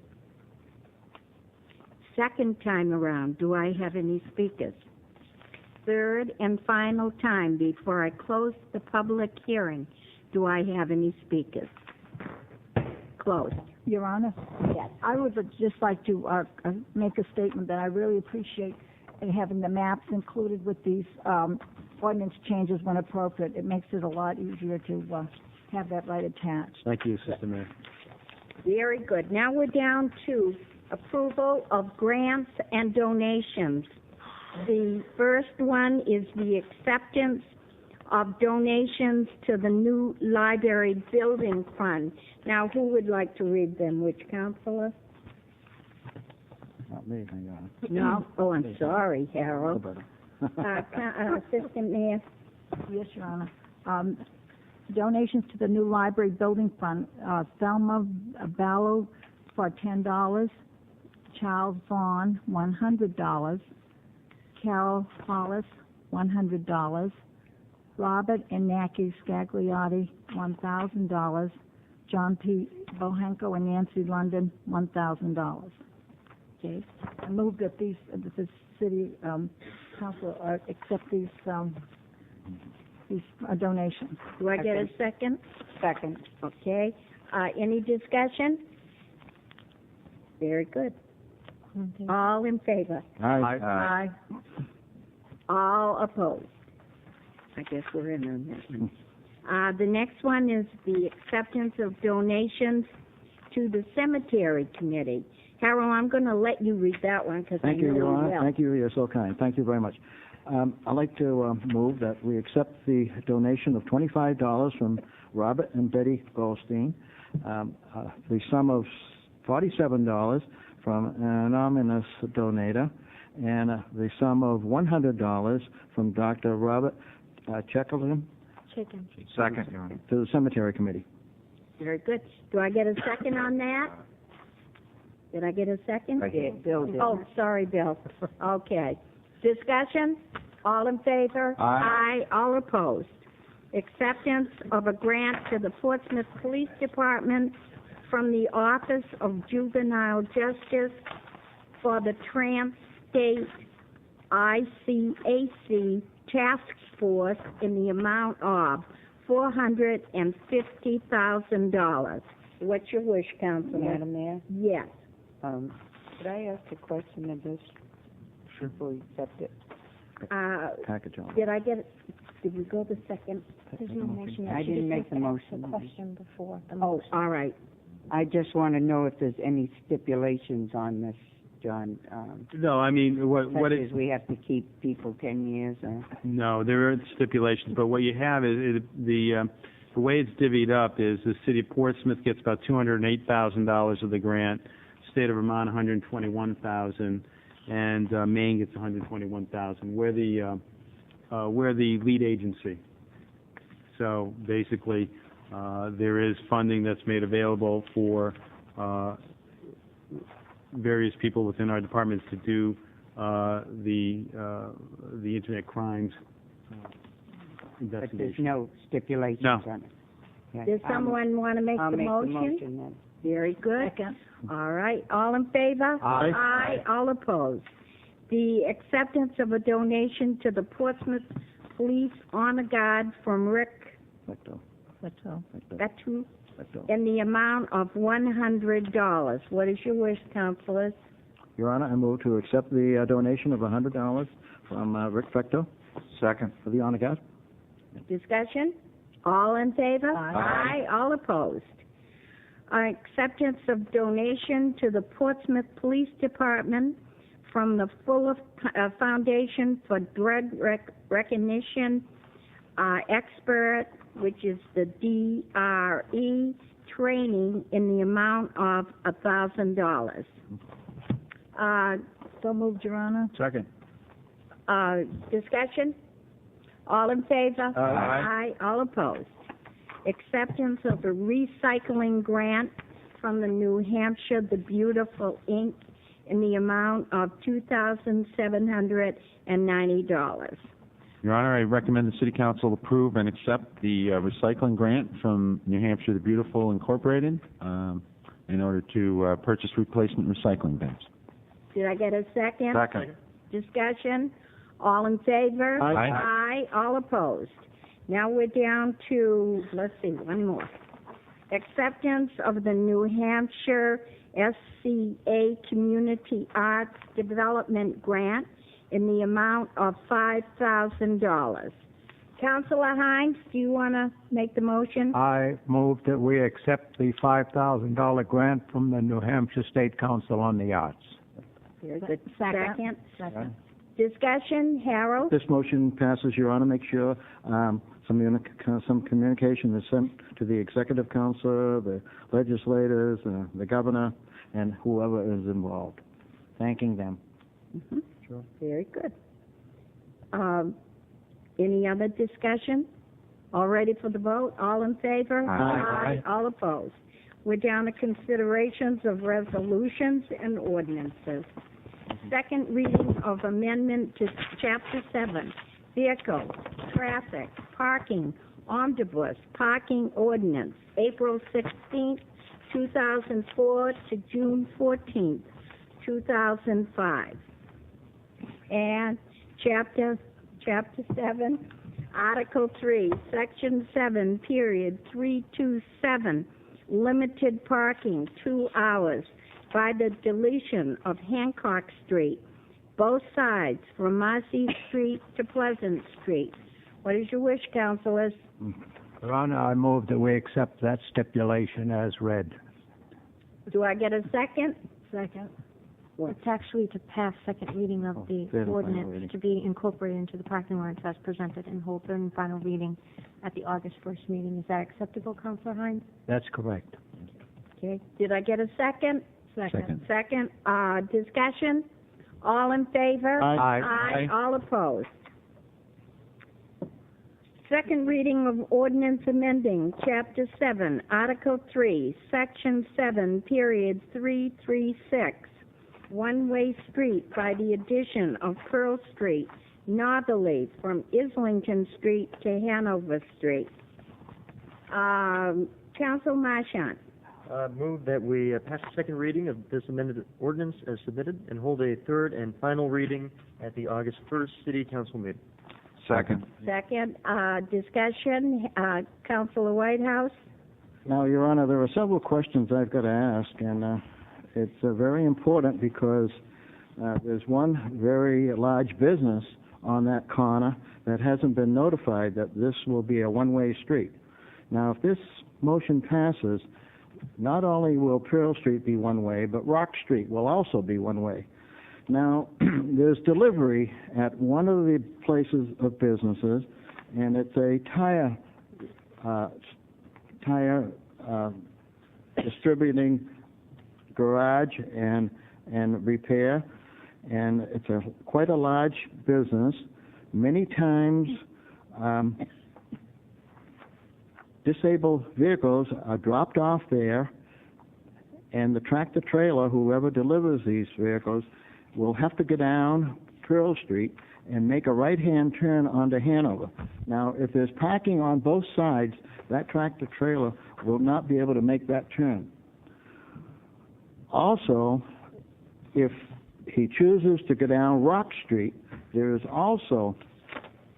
Second time around, do I have any speakers? Third and final time before I close the public hearing, do I have any speakers? Closed. Your Honor? Yes. I would just like to make a statement that I really appreciate having the maps included with these ordinance changes when appropriate. It makes it a lot easier to have that right attached. Thank you, Assistant Mayor. Very good. Now we're down to approval of grants and donations. The first one is the acceptance of donations to the new library building fund. Now, who would like to read them? Which counselor? Not me, hang on. No? Oh, I'm sorry, Harold. Assistant Mayor? Yes, Your Honor. Donations to the new library building fund. Thelma Ballo for $10. Charles Vaughn, $100. Carol Hollis, $100. Robert and Naki Scagliotti, $1,000. John P. Bohenko and Nancy London, $1,000. Okay. I move that the city council accept these donations. Do I get a second? Second. Okay. Any discussion? Very good. All in favor? Aye. All opposed? I guess we're in on that one. The next one is the acceptance of donations to the cemetery committee. Harold, I'm going to let you read that one because I know you Your Honor. will. Thank you. You're so kind. Thank you very much. I'd like to move that we accept the donation of $25 from Robert and Betty Goldstein, the sum of $47 from an anonymous donator, and the sum of $100 from Dr. Robert Checkerlin Chicken. Second, Your Honor. to the Cemetery Committee. Very good. Do I get a second on that? Did I get a second? I did. Bill did. Oh, sorry, Bill. Okay. Discussion? All in favor? Aye. All opposed? Acceptance of a grant to the Portsmouth Police Department from the Office of Juvenile Justice for the Trans-State ICAC Task Force in the amount of $450,000. What's your wish, Councilman? Madam Mayor, Yes. could I ask a question of this? Sure. Before we accept it? Package on. Did I get it? Did we go the second? There's no motion yet. I She didn't just make the wants to motion. ask the question before the Oh, motion. All right. I just want to know if there's any stipulations on this, John, No, I mean, what such it, as we have to keep people 10 years or... no, there are stipulations, but what you have is the way it's divvied up is the city of Portsmouth gets about $208,000 of the grant, state of Vermont $121,000, and Maine gets $121,000. We're the lead agency. So basically, there is funding that's made available for various people within our departments to do the internet crimes But there's investigation. no stipulations No. on it? Yeah, Does someone want to make I'll the make motion? the motion then. Very good. All right. All in favor? Aye. All opposed? The acceptance of a donation to the Portsmouth Police Honor Guard from Rick Betu in the amount of $100. What is your wish, councilors? Your Honor, I move to accept the donation of $100 from Rick Fecto Second. for the Honor Guard. Discussion? All in favor? Aye. All opposed? Acceptance of donation to the Portsmouth Police Department from the Fuller Foundation for Drug Recognition Expert, which is the DRE training in the amount of $1,000. So moved, Your Honor. Second. Discussion? All in favor? Aye. All opposed? Acceptance of a recycling grant from the New Hampshire The Beautiful Inc. in the amount of $2,790. Your Honor, I recommend the City Council approve and accept the recycling grant from New Hampshire the Beautiful Incorporated in order to purchase replacement recycling bins. Did I get a second? Second. Discussion? All in favor? Aye. All opposed? Now we're down to, let's see, one more. Acceptance of the New Hampshire SCA Community Arts Development Grant in the amount of $5,000. Councilor Hines, do you want to make the motion? I move that we accept the $5,000 grant from the New Hampshire State Council on the Arts. Here's a second. Second. Discussion, Harold? This motion passes, Your Honor. Make sure some communication is sent to the Executive Council, the legislators, the governor, and whoever is involved, thanking them. Mm-hmm. Sure. Very good. Any other discussion? All ready for the vote? All in favor? Aye. All opposed? We're down to considerations of resolutions and ordinances. Second reading of amendment to Chapter 7, Vehicles, Traffic, Parking, Omnibus, Parking Ordinance, April 16th, 2004 to June 14th, 2005. And Chapter 7, Article 3, Section 7, period 327, limited parking, 2 hours, by the deletion of Hancock Street, both sides, from Marcy Street to Pleasant Street. What is your wish, councilors? Your Honor, I move that we accept that stipulation as read. Do I get a second? Second. It's actually to pass second reading of the final ordinance reading. to be incorporated into the parking ordinance as presented and hold third and final reading at the August 1st meeting. Is that acceptable, Councilor Hines? That's correct. Okay. Did I get a second? Second, discussion? All in favor? Aye. Aye. All opposed? Second reading of ordinance amending Chapter 7, Article 3, Section 7, Period 336, one-way street by the addition of Pearl Street northerly from Islington Street to Hanover Street. Council Marchant. Move that we pass the second reading of this amended ordinance as submitted and hold a third and final reading at the August 1st City Council meeting. Second. Second, discussion, Councilor Whitehouse. Now, Your Honor, there are several questions I've got to ask, and it's very important because there's one very large business on that corner that hasn't been notified that this will be a one-way street. Now, if this motion passes, not only will Pearl Street be one-way, but Rock Street will also be one-way. Now, there's delivery at one of the places of businesses, and it's a tire distributing garage and repair, and it's quite a large business. Many times, disabled vehicles are dropped off there, and the tractor trailer, whoever delivers these vehicles, will have to go down Pearl Street and make a right-hand turn onto Hanover. Now, if there's parking on both sides, that tractor trailer will not be able to make that turn. Also, if he chooses to go down Rock Street, there is also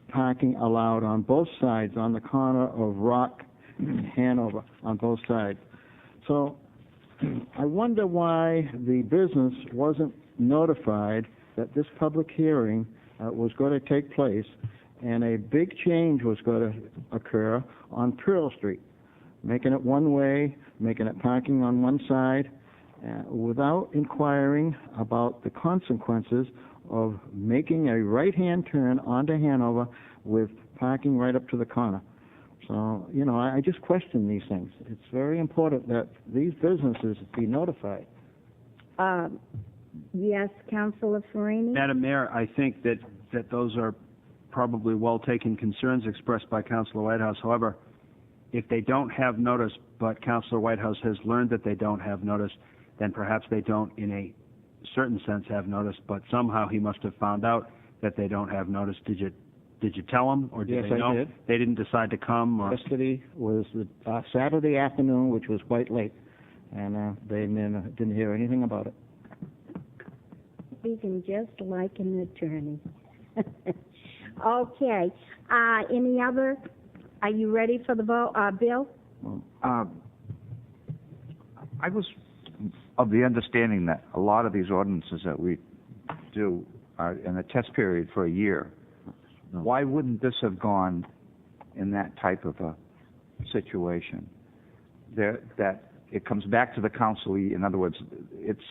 parking allowed on both sides, on the corner of Rock and Hanover, on both sides. So I wonder why the business wasn't notified that this public hearing was going to take place and a big change was going to occur on Pearl Street, making it one way, making it parking on one side, without inquiring about the consequences of making a right-hand turn onto Hanover with parking right up to the corner. So, you know, I just question these things. It's very important that these businesses be notified. Yes, Councilor Farini? Madam Mayor, I think that those are probably well-taken concerns expressed by Councilor Whitehouse. However, if they don't have notice, but Councilor Whitehouse has learned that they don't have notice, then perhaps they don't, in a certain sense, have notice, but somehow he must have found out that they don't have notice. Did you tell him, or did Yes, they know? I did. They didn't decide to come? Or? Yesterday was the Saturday afternoon, which was quite late, and they didn't hear anything about it. Speaking just like an attorney. Okay. Any other? Are you ready for the vote, Bill? I was of the understanding that a lot of these ordinances that we do are in a test period for a year. Why wouldn't this have gone in that type of a situation? That it comes back to the council. In other words, it's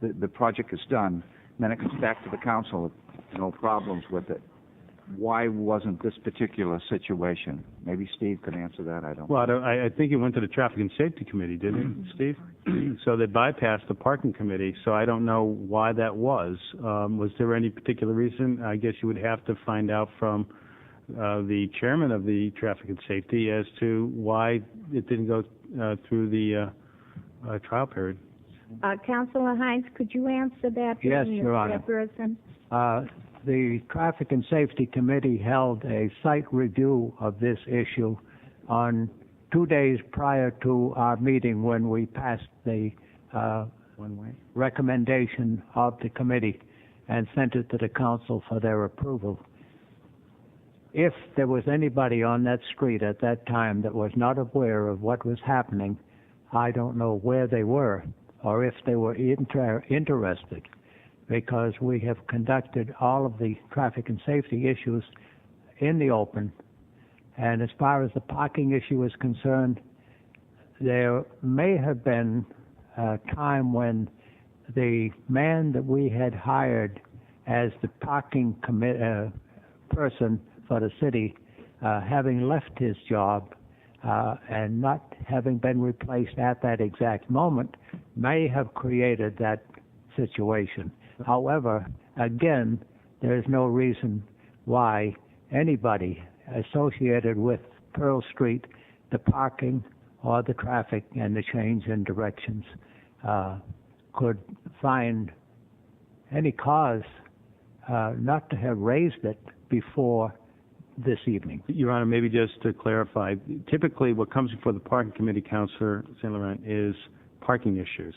the project is done, then it comes back to the council. No problems with it. Why wasn't this particular situation? Maybe Steve could answer that. I don't. Well, I think it went to the Traffic and Safety Committee, didn't it, Steve? So they bypassed the Parking Committee, so I don't know why that was. Was there any particular reason? I guess you would have to find out from the chairman of the Traffic and Safety as to why it didn't go through the trial period. Councilor Hines, could you answer that? Yes, being Your the Honor. chairperson? The Traffic and Safety Committee held a site review of this issue on 2 days prior to our meeting when we passed the recommendation of the committee and sent it to the council for their approval. If there was anybody on that street at that time that was not aware of what was happening, I don't know where they were or if they were interested, because we have conducted all of the traffic and safety issues in the open. And as far as the parking issue is concerned, there may have been a time when the man that we had hired as the parking person for the city, having left his job, and not having been replaced at that exact moment may have created that situation. However, again, there's no reason why anybody associated with Pearl Street, the parking or the traffic and the change in directions, could find any cause not to have raised it before this evening. Your Honor, maybe just to clarify, typically what comes before the parking committee, Councilor St. Laurent, is parking issues.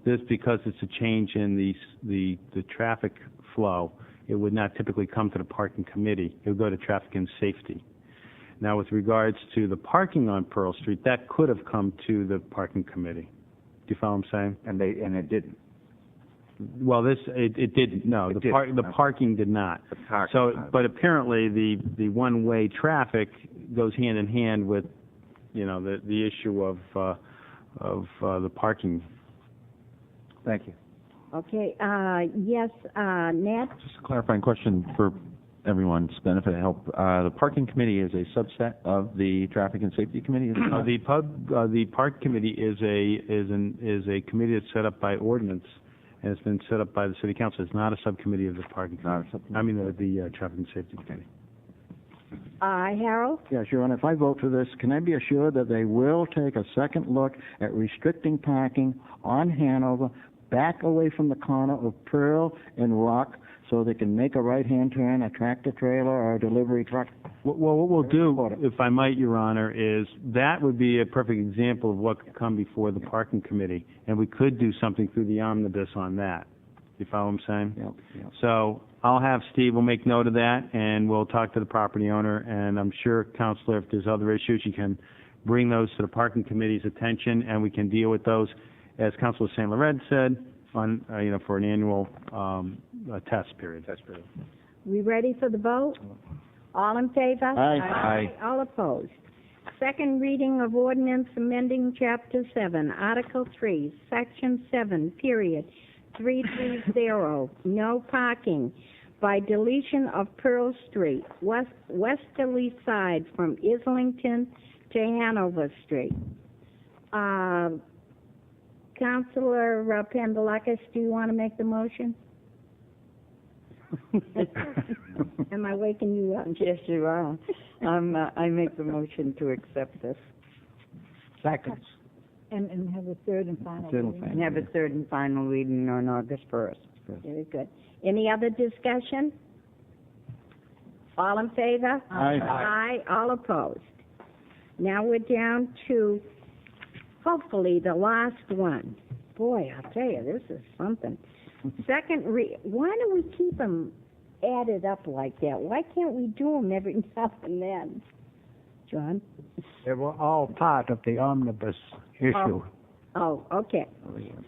This, because it's a change in the traffic flow, it would not typically come to the parking committee. It would go to traffic and safety. Now, with regards to the parking on Pearl Street, that could have come to the parking committee. Do you follow what I'm saying? And it didn't. Well, it didn't. No, the parking did not. But apparently the one-way traffic goes hand in hand with, the issue of the parking. Thank you. Okay, yes, Ned? Just a clarifying question for everyone's benefit and help. The parking committee is a subset of the traffic and safety committee? The park committee is a committee that's set up by ordinance, and it's been set up by the city council. It's not a subcommittee of the parking committee. The traffic and safety committee. Harold? Yes, Your Honor, if I vote for this, can I be assured that they will take a second look at restricting parking on Hanover back away from the corner of Pearl and Rock so they can make a right-hand turn, a tractor-trailer, or a delivery truck? Well, what we'll do, if I might, Your Honor, is that would be a perfect example of what could come before the parking committee, and we could do something through the omnibus on that. You follow what I'm saying? Yep. So I'll have Steve, we'll make note of that, and we'll talk to the property owner, and I'm sure, Counselor, if there's other issues, you can bring those to the parking committee's attention, and we can deal with those, as Councilor St. Laurent said, on, for an annual test period. We ready for the vote? All in favor? Aye. All opposed? Second reading of ordinance amending Chapter 7, Article 3, Section 7, period, 330, no parking, by deletion of Pearl Street, westerly side from Islington to Hanover Street. Councilor Pandalakis, do you want to make the motion? Am I waking you up? Yes, you are. I make the motion to accept this. Second. And have a third and final reading. And have a third and final reading on August 1st. Very good. Any other discussion? All in favor? Aye. All opposed? Now we're down to, hopefully, the last one. Boy, I'll tell you, this is something. Why do we keep them added up like that? Why can't we do them every now and then? John? They were all part of the omnibus issue. Oh, okay.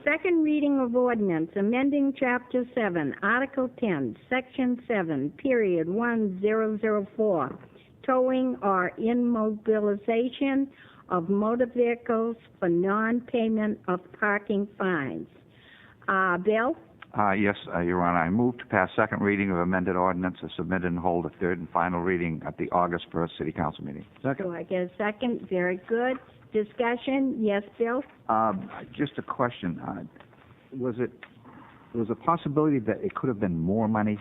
Second reading of ordinance amending Chapter 7, Article 10, Section 7, period 1004, towing or immobilization of motor vehicles for non-payment of parking fines. Bill? Yes, Your Honor. I move to pass second reading of amended ordinance as submitted and hold a third and final reading at the August 1st City Council meeting. Do I get a second? Very good. Discussion? Yes, Bill? Just a question. Was a possibility that it could have been more money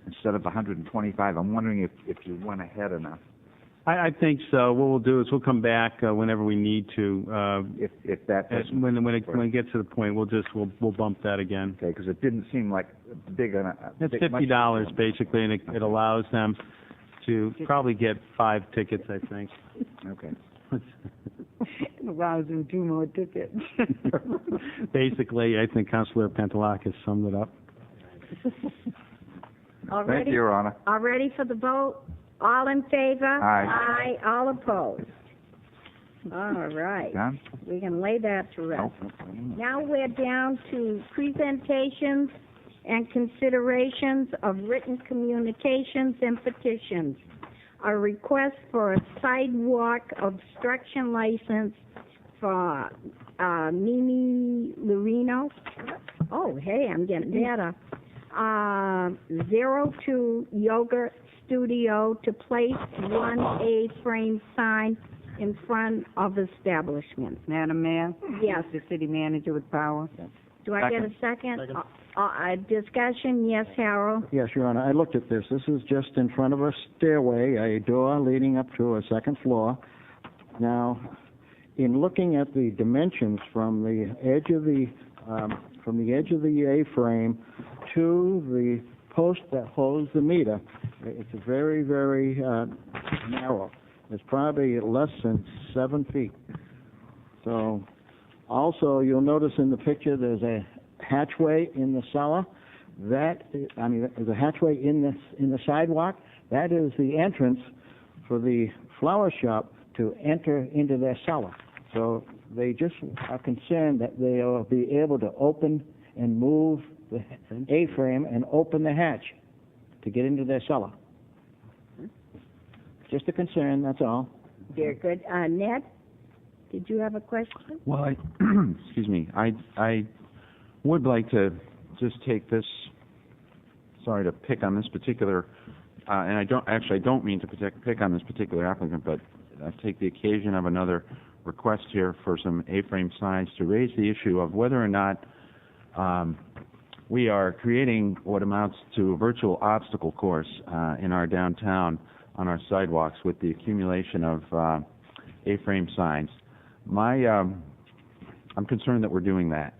instead of 125? I'm wondering if you went ahead enough. I think so. What we'll do is we'll come back whenever we need to. If that doesn't when it gets to the point, we'll bump that again. Okay, because it didn't seem like big. It's $50 basically, and it allows them to probably get 5 tickets, I think. Okay. It allows them 2 more tickets. Basically, I think Councilor Pantelakis summed it up. Thank you, Your Honor. All ready for the vote? All in favor? Aye. All opposed? All right. Done? We can lay that to rest. Now we're down to presentations and considerations of written communications and petitions. A request for a sidewalk obstruction license for Mimi Lurino. Oh, hey, I'm getting better. 02 Yoga Studio to place one A-frame sign in front of establishments. Madam Mayor? Yes. The city manager with power. Do I get a second? Discussion, yes, Harold? Yes, Your Honor, I looked at this. This is just in front of a stairway, a door leading up to a second floor. Now, in looking at the dimensions from the edge of the A-frame to the post that holds the meter, it's very, very narrow. It's probably less than 7 feet. So, also, you'll notice in the picture there's a hatchway in the cellar. There's a hatchway in the sidewalk. That is the entrance for the flower shop to enter into their cellar. So they just are concerned that they'll be able to open and move the A-frame and open the hatch to get into their cellar. Just a concern, that's all. Very good. Ned, did you have a question? Well, excuse me. I would like to just take this. Sorry to pick on this particular, and I don't mean to pick on this particular applicant, but I take the occasion of another request here for some A-frame signs to raise the issue of whether or not we are creating what amounts to a virtual obstacle course in our downtown on our sidewalks with the accumulation of A-frame signs. I'm concerned that we're doing that.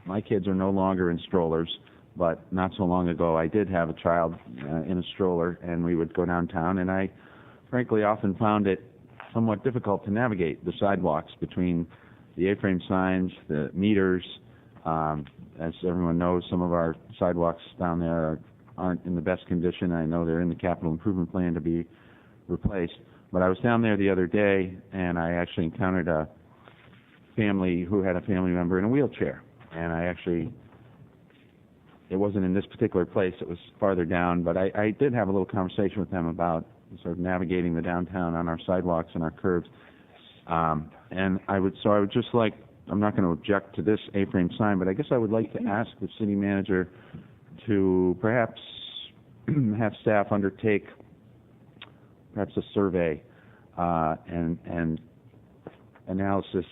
My kids are no longer in strollers, but not so long ago I did have a child in a stroller, and we would go downtown, and I frankly often found it somewhat difficult to navigate the sidewalks between the A-frame signs, the meters. As everyone knows, some of our sidewalks down there aren't in the best condition. I know they're in the capital improvement plan to be replaced. But I was down there the other day, and I actually encountered a family who had a family member in a wheelchair. And it wasn't in this particular place, it was farther down, but I did have a little conversation with them about sort of navigating the downtown on our sidewalks and our curbs. And I would just like, I'm not going to object to this A-frame sign, but I guess I would like to ask the city manager to perhaps have staff undertake perhaps a survey and analysis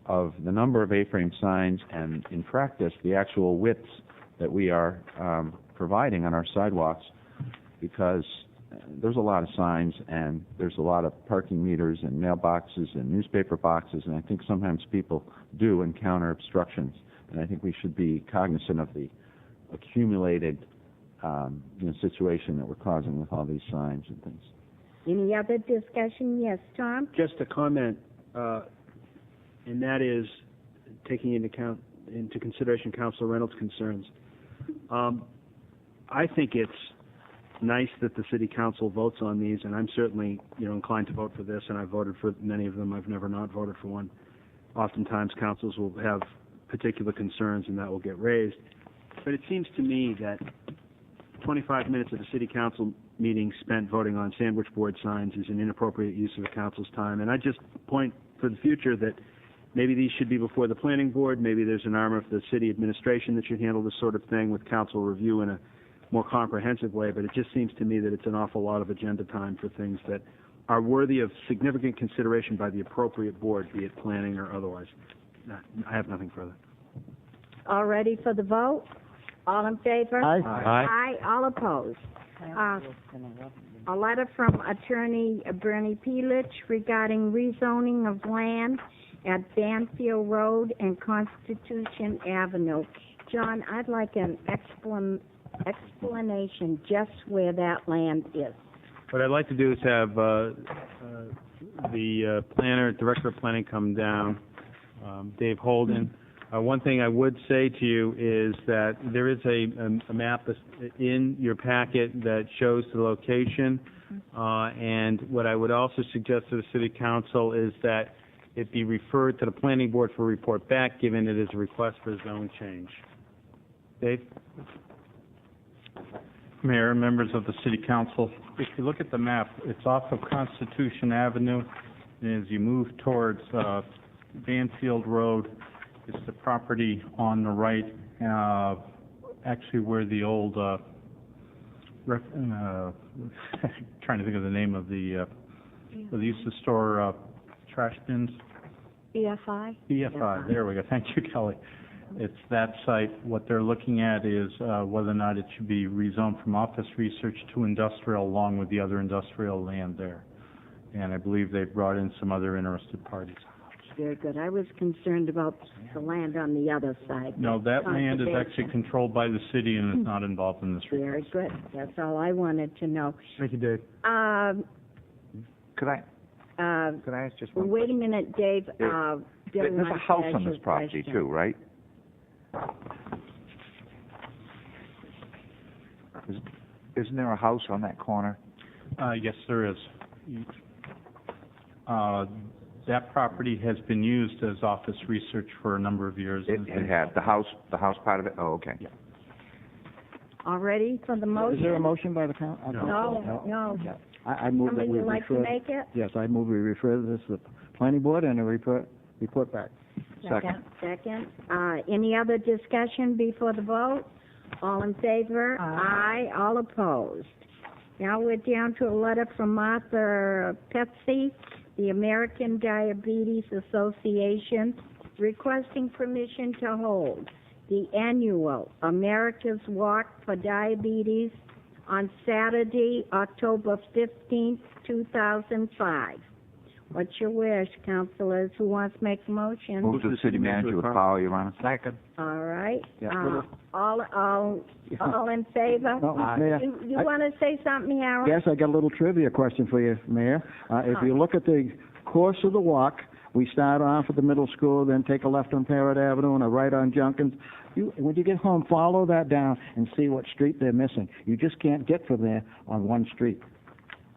of the number of A-frame signs and, in practice, the actual widths that we are providing on our sidewalks, because there's a lot of signs and there's a lot of parking meters and mailboxes and newspaper boxes, and I think sometimes people do encounter obstructions, and I think we should be cognizant of the accumulated situation that we're causing with all these signs and things. Any other discussion? Yes, Tom? Just a comment, and that is taking into consideration Councilor Reynolds' concerns. I think it's nice that the City Council votes on these, and I'm certainly, inclined to vote for this, and I've voted for many of them. I've never not voted for one. Oftentimes, councils will have particular concerns, and that will get raised. But it seems to me that 25 minutes of a City Council meeting spent voting on sandwich board signs is an inappropriate use of the council's time. And I just point for the future that maybe these should be before the planning board. Maybe there's an arm of the city administration that should handle this sort of thing with council review in a more comprehensive way. But it just seems to me that it's an awful lot of agenda time for things that are worthy of significant consideration by the appropriate board, be it planning or otherwise. I have nothing further. All ready for the vote? All in favor? Aye. Aye. All opposed? A letter from Attorney Bernie Peelich regarding rezoning of land at Banfield Road and Constitution Avenue. John, I'd like an explanation just where that land is. What I'd like to do is have the director of planning come down, Dave Holden. One thing I would say to you is that there is a map in your packet that shows the location, and what I would also suggest to the City Council is that it be referred to the Planning Board for a report back, given it is a request for zone change. Dave? Mayor, members of the City Council, if you look at the map, it's off of Constitution Avenue, and as you move towards Banfield Road, it's the property on the right, actually where the old, trying to think of the name of the where they used to store trash bins. BFI? BFI, there we go. Thank you, Kelly. It's that site. What they're looking at is whether or not it should be rezoned from office research to industrial along with the other industrial land there. And I believe they've brought in some other interested parties. Very good. I was concerned about the land on the other side. No, that land is Conservation. actually controlled by the city and is not involved in this. Very good. That's all I wanted to know. Thank you, Dave. Could I ask just one wait a minute, Dave. There- Billy There's a wants to house ask on you this a property question. too, right? Isn't there a house on that corner? Yes, there is. That property has been used as office research for a number of years. It had the house part of it? Oh, okay. Yeah. All ready for the motion? Is there a motion by the council? No. I move that Somebody we would like to refer. make it? Yes, I move we refer this to the planning board and a report back. Second. Any other discussion before the vote? All in favor? Aye. All opposed? Now we're down to a letter from Martha Petsy, the American Diabetes Association, requesting permission to hold the annual America's Walk for Diabetes on Saturday, October 15th, 2005. What's your wish, councilors? Who wants to make the motion? Move to the city manager with power, Your Honor. Second. All right. Yeah. All in favor? No, Mayor, You want to say something, Harold? Yes, I got a little trivia question for you, Mayor. If you look at the course of the walk, we start off at the middle school, then take a left on Parrott Avenue and a right on Junkins. When you get home, follow that down and see what street they're missing. You just can't get from there on one street.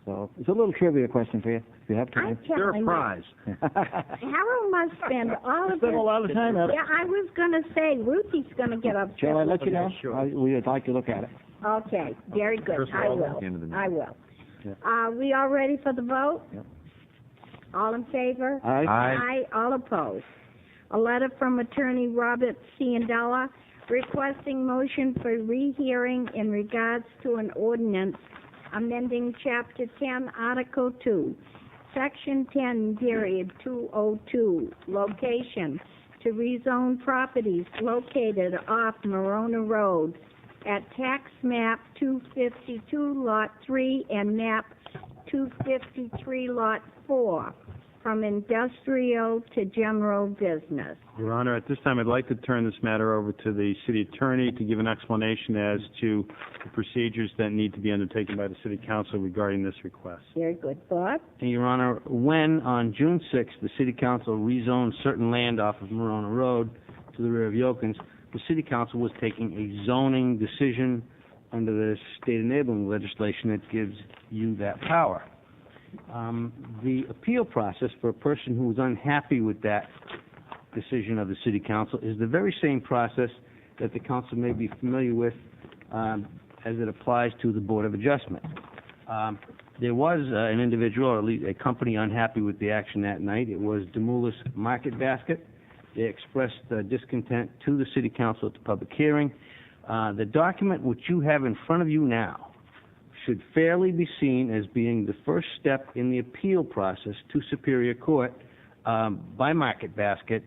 So it's a little trivia question for you, if you have time. You're a prize. Harold must spend all of Spend a lot of time at it. Yeah, I was going to say, Ruthie's going to get upset. Shall I let you know? Sure. We'd like to look at it. Okay, very good. First of I all, will. at the end of the I will. Yeah. We all ready for the vote? Yep. All in favor? Aye. Aye. All opposed. A letter from Attorney Robert Ciandella requesting motion for rehearing in regards to an ordinance amending Chapter 10, Article 2, Section 10, Period 202, location, to rezone properties located off Marona Road at Tax Map 252, Lot 3, and Map 253, Lot 4, from industrial to general business. Your Honor, at this time, I'd like to turn this matter over to the city attorney to give an explanation as to the procedures that need to be undertaken by the city council regarding this request. Very good. Bob? Your Honor, when on June 6th, the city council rezoned certain land off of Marona Road to the rear of Yokins, the city council was taking a zoning decision under the state enabling legislation that gives you that power. The appeal process for a person who is unhappy with that decision of the city council is the very same process that the council may be familiar with as it applies to the Board of Adjustment. There was an individual, or at least a company, unhappy with the action that night. It was Demoulas Market Basket. They expressed discontent to the city council at the public hearing. The document which you have in front of you now should fairly be seen as being the first step in the appeal process to Superior Court by Market Basket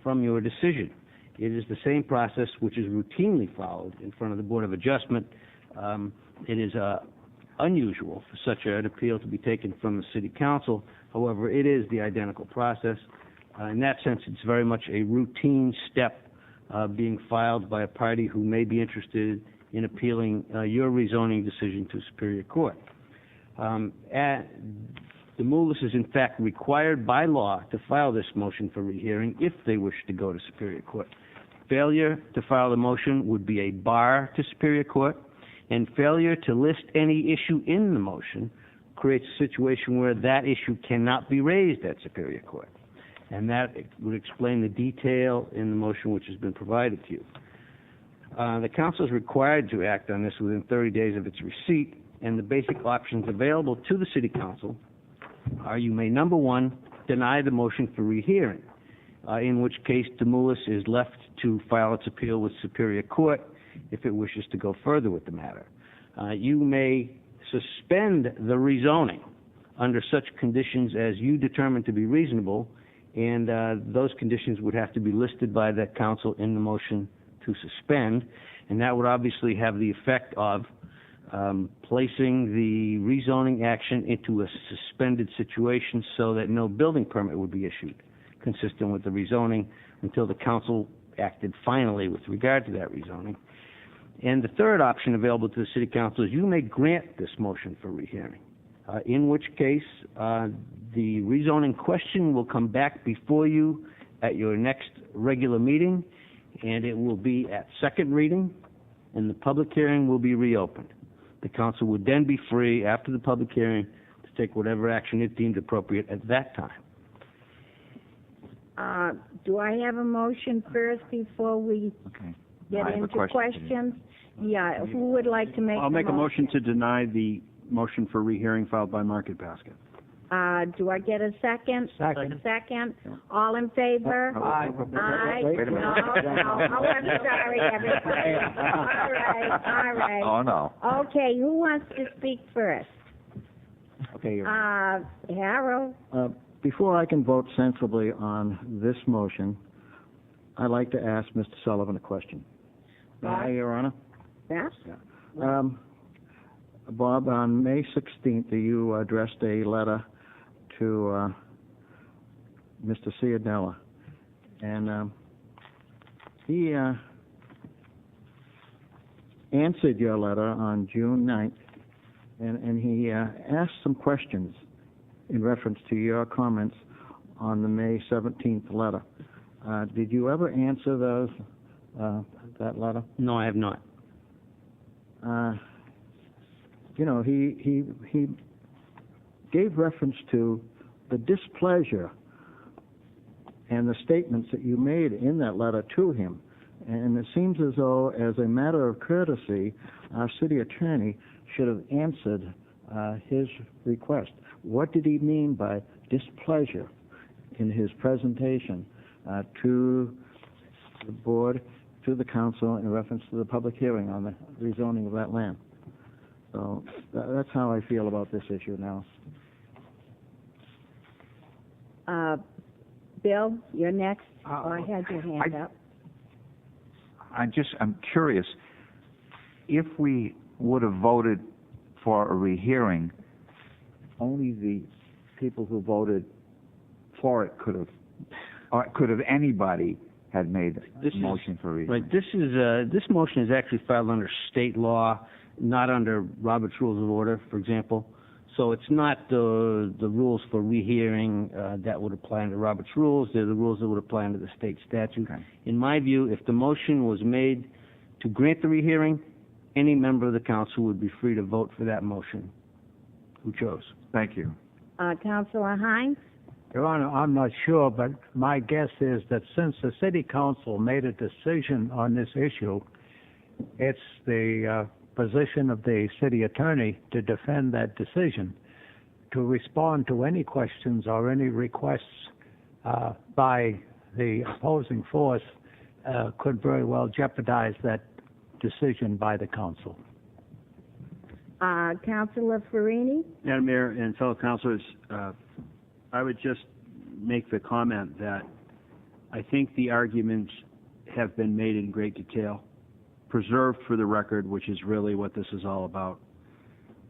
from your decision. It is the same process which is routinely followed in front of the Board of Adjustment. It is unusual for such an appeal to be taken from the City Council. However, it is the identical process. In that sense, it's very much a routine step being filed by a party who may be interested in appealing your rezoning decision to Superior Court. The Demoulas is in fact required by law to file this motion for rehearing if they wish to go to Superior Court. Failure to file the motion would be a bar to Superior Court, and failure to list any issue in the motion creates a situation where that issue cannot be raised at Superior Court. And that would explain the detail in the motion which has been provided to you. The council is required to act on this within 30 days of its receipt, and the basic options available to the city council are: you may, number one, deny the motion for rehearing, in which case Demoulas is left to file its appeal with Superior Court if it wishes to go further with the matter. You may suspend the rezoning under such conditions as you determine to be reasonable, and those conditions would have to be listed by the council in the motion to suspend, and that would obviously have the effect of placing the rezoning action into a suspended situation so that no building permit would be issued consistent with the rezoning until the council acted finally with regard to that rezoning. And the third option available to the city council is you may grant this motion for rehearing, in which case the rezoning question will come back before you at your next regular meeting, and it will be at second reading, and the public hearing will be reopened. The council would then be free, after the public hearing, to take whatever action it deemed appropriate at that time. Do I have a motion first before we get into questions? Yeah, who would like to make I'll make a motion to deny the motion for rehearing filed by Market Basket. Do I get a second? Second. Second. All in favor? Aye. Aye. Wait a minute. No. Oh, I'm sorry, everybody. All right. Oh, no. Okay, who wants to speak first? Okay, Harold. Before I can vote sensibly on this motion, I'd like to ask Mr. Sullivan a question. May I, Your Honor? Yes. Bob, on May 16th, you addressed a letter to Mr. Cianella, and he answered your letter on June 9th, and he asked some questions in reference to your comments on the May 17th letter. Did you ever answer those, that letter? No, I have not. You know, he gave reference to the displeasure and the statements that you made in that letter to him. And it seems as though, as a matter of courtesy, our city attorney should have answered his request. What did he mean by displeasure in his presentation to the board, to the council, in reference to the public hearing on the rezoning of that land? So that's how I feel about this issue now. Bill, you're next. I had your hand up. I'm curious, if we would have voted for a rehearing, only the people who voted for it could have anybody had made a motion for rehearing. Right. This motion is actually filed under state law, not under Robert's Rules of Order, for example. So it's not the rules for rehearing that would apply under Robert's Rules. They're the rules that would apply under the state statute. Okay. In my view, if the motion was made to grant the rehearing, any member of the council would be free to vote for that motion who chose. Thank you. Councilor Hines? Your Honor, I'm not sure, but my guess is that since the city council made a decision on this issue, it's the position of the city attorney to defend that decision. To respond to any questions or any requests by the opposing force could very well jeopardize that decision by the council. Councilor Farini? Madam Mayor and fellow councilors, I would just make the comment that I think the arguments have been made in great detail, preserved for the record, which is really what this is all about,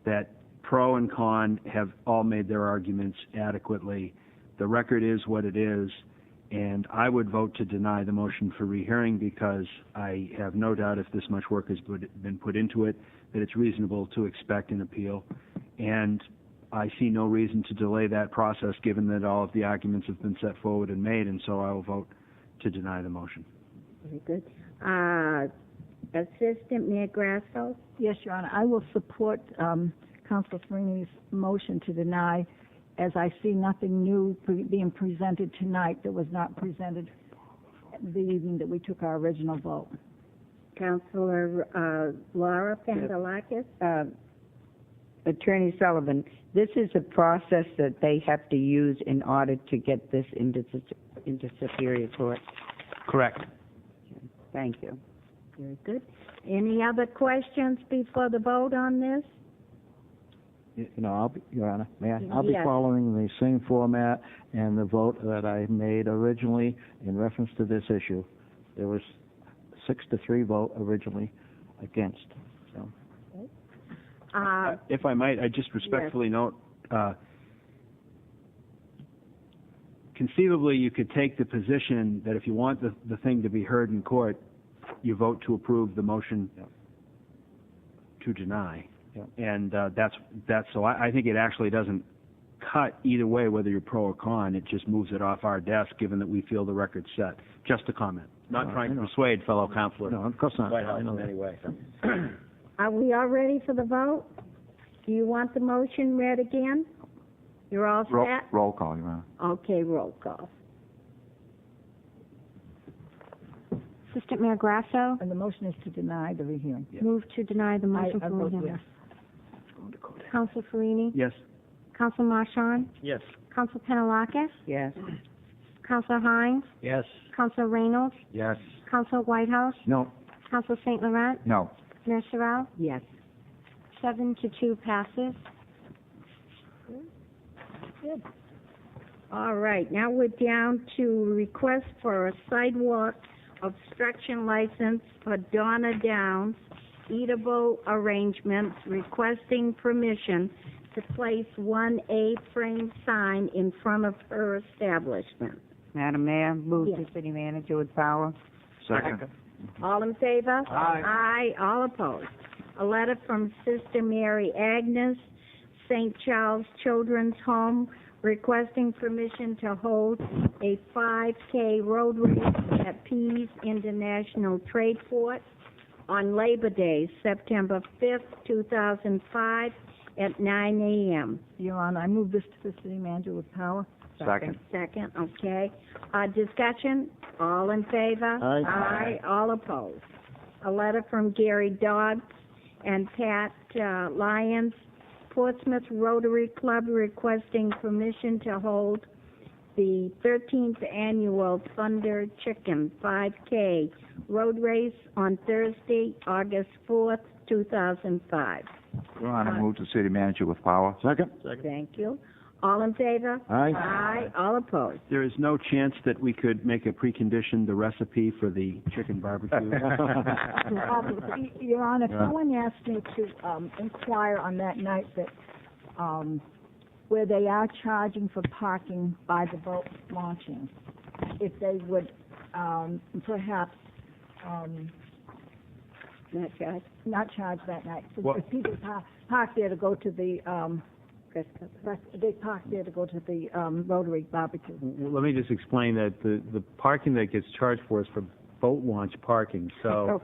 that pro and con have all made their arguments adequately. The record is what it is, and I would vote to deny the motion for rehearing because I have no doubt if this much work has been put into it, that it's reasonable to expect an appeal. And I see no reason to delay that process given that all of the arguments have been set forward and made, and so I will vote to deny the motion. Very good. Assistant Mayor Grasso? Yes, Your Honor. I will support Councilor Farini's motion to deny, as I see nothing new being presented tonight that was not presented the evening that we took our original vote. Councilor Laura Pandalakis? Attorney Sullivan, this is a process that they have to use in order to get this into Superior Court? Correct. Thank you. Very good. Any other questions before the vote on this? Your Honor, I'll be Yes. following the same format and the vote that I made originally in reference to this issue. There was 6-3 vote originally against, so. If I might, I just respectfully note, conceivably, you could take the position that if you want the thing to be heard in court, you vote to approve the motion to deny. And that's so I think it actually doesn't cut either way, whether you're pro or con. It just moves it off our desk, given that we feel the record's set. Just a comment. Not trying to persuade fellow counselors. No, of course not. White House I know in that. any way. Are we all ready for the vote? Do you want the motion read again? You're all set? Roll call, Your Honor. Okay, roll call. Assistant Mayor Grasso. And the motion is to deny the rehearing. Move to deny the motion I for vote rehearing. yes. Counsel Farini? Yes. Counsel Marchand? Yes. Counsel Penelakis? Yes. Counsel Hines? Yes. Counsel Reynolds? Yes. Counsel Whitehouse? No. Counsel St. Laurent? No. Mayor Sorrell? Yes. 7-2 passes. Good. All right, now we're down to request for a sidewalk obstruction license for Donna Downs, eatable arrangements, requesting permission to place one A-frame sign in front of her establishment. Madam Mayor, move Yes. the city manager with power. Second. All in favor? Aye. Aye, all opposed. A letter from Sister Mary Agnes, St. Charles Children's Home, requesting permission to hold a 5K road race at Pease International Trade Port on Labor Day, September 5th, 2005, at 9 a.m. Your Honor, I move this to the city manager with power. Second. Second, okay. Discussion, all in favor? Aye. Aye, all opposed. A letter from Gary Dodds and Pat Lyons, Portsmouth Rotary Club, requesting permission to hold the 13th annual Thunder Chicken 5K road race on Thursday, August 4th, 2005. Your Honor, move to city manager with power. Second. Thank you. All in favor? Aye. Aye, all opposed. There is no chance that we could make a precondition the recipe for the chicken barbecue. Your Honor, Yeah. someone asked me to inquire on that night that where they are charging for parking by the boat launching, if they would perhaps not charge that night. So Well- if people park there to go to the they park there to go to the Rotary barbecue. Let me just explain that the parking that gets charged for is for boat launch parking, so,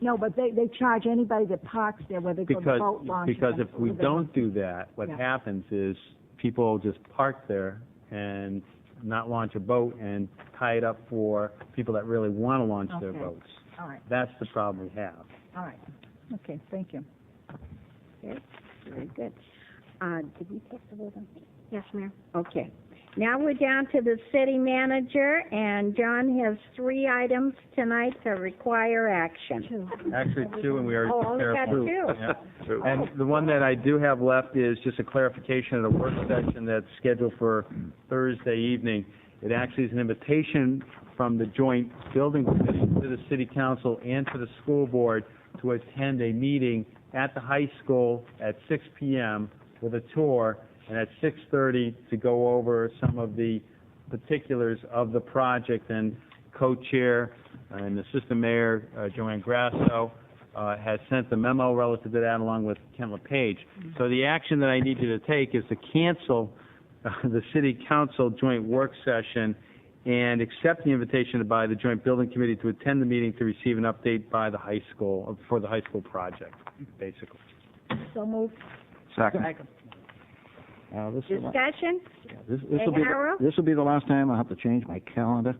No, but they charge anybody that parks there where they go to because, boat launch. because if we don't do that, what Yeah. happens is people just park there and not launch a boat and tie it up for people that really want to launch their Okay. boats. All right, That's the problem we have. all right. Okay, thank you. Okay, very good. Did we take the vote on that? Yes, Mayor. Okay. Now we're down to the city manager, and John has 3 items tonight that require action. Actually, 2, and we already Oh, took only care got of 2. 2. Yeah. And the one that I do have left is just a clarification of the work session that's scheduled for Thursday evening. It actually is an invitation from the joint building committee to the city council and to the school board to attend a meeting at the high school at 6 p.m. with a tour, and at 6:30 to go over some of the particulars of the project. And co-chair and assistant mayor Joanne Grasso has sent the memo relative to that, along with Ken LePage. So the action that I need you to take is to cancel the city council joint work session and accept the invitation by the joint building committee to attend the meeting to receive an update by the high school, for the high school project, basically. So moved. Second. Discussion? This Harold? will be the last time I have to change my calendar.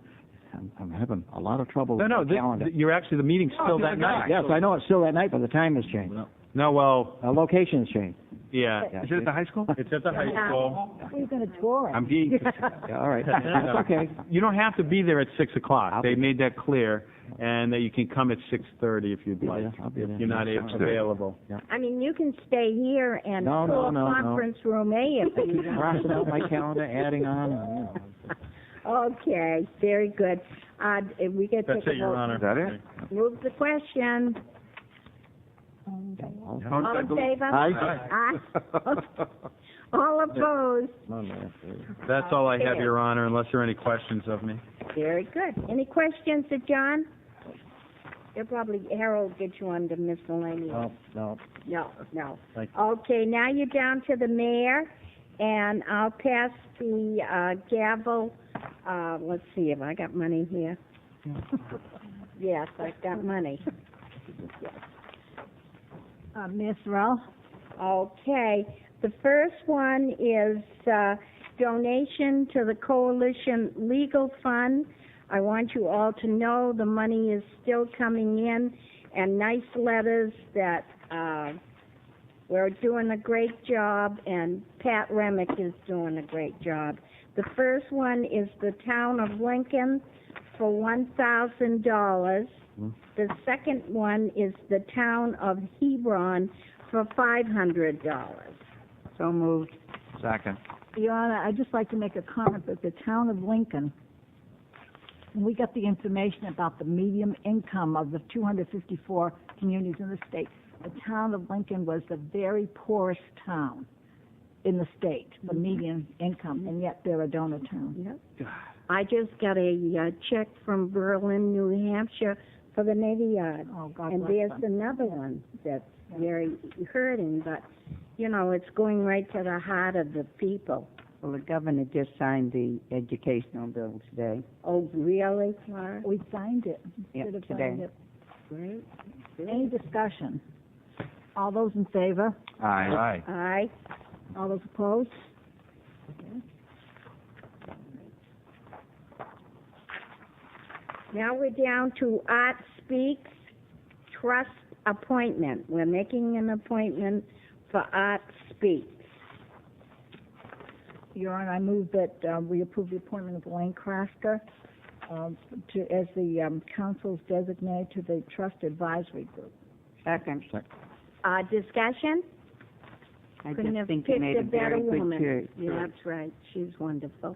I'm having a lot of trouble with my calendar. You're actually, the meeting's still that night. Yes, I know it's still that night, but the time has changed. No, well, Location has changed. Yeah. Is it at the high school? It's at the high school. We're going to tour it. I'm being... Yeah, all right. That's okay. You don't have to be there at 6 o'clock. They made that clear, and that you can come at 6:30 if you'd like, if you're not available. I mean, you can stay here and No, tour no, no, no. conference room A if you Crossing out my calendar, adding on. Okay, very good. If we get to That's it, Your Honor. Is that it? Move the question. All in favor? Aye. Aye. All opposed? That's all I have, Your Honor, unless there are any questions of me. Very good. Any questions of John? They'll probably, Harold get you under miscellaneous. No. No. Thank Okay, now you're down to the mayor, and I'll pass the gavel. Let's see if I got money here. Yes, I've got money. Ms. Rowell? Okay. The first one is donation to the Coalition Legal Fund. I want you all to know the money is still coming in, and nice letters that we're doing a great job, and Pat Remick is doing a great job. The first one is the town of Lincoln for $1,000. The second one is the town of Hebron for $500. So moved. Second. Your Honor, I'd just like to make a comment that the town of Lincoln, when we got the information about the median income of the 254 communities in the state, the town of Lincoln was the very poorest town in the state, the median income, and yet they're a donor town. Yep. I just got a check from Berlin, New Hampshire for the Navy Yard. Oh, God And bless there's them. another one that's very hurting, but, you know, it's going right to the heart of the people. Well, the governor just signed the educational bill today. Oh, really, Clara? We signed it. Yeah, Should have today. signed it. Great. Any discussion? All those in favor? Aye. Aye. All those opposed? Now we're down to Art Speaks Trust appointment. We're making an appointment for Art Speaks. Your Honor, I move that we approve the appointment of Elaine Krasker as the council's designate to the Trust Advisory Group. Second. Discussion? I Couldn't just have think you picked made a a better very good woman. choice. Yeah, that's right. She's wonderful.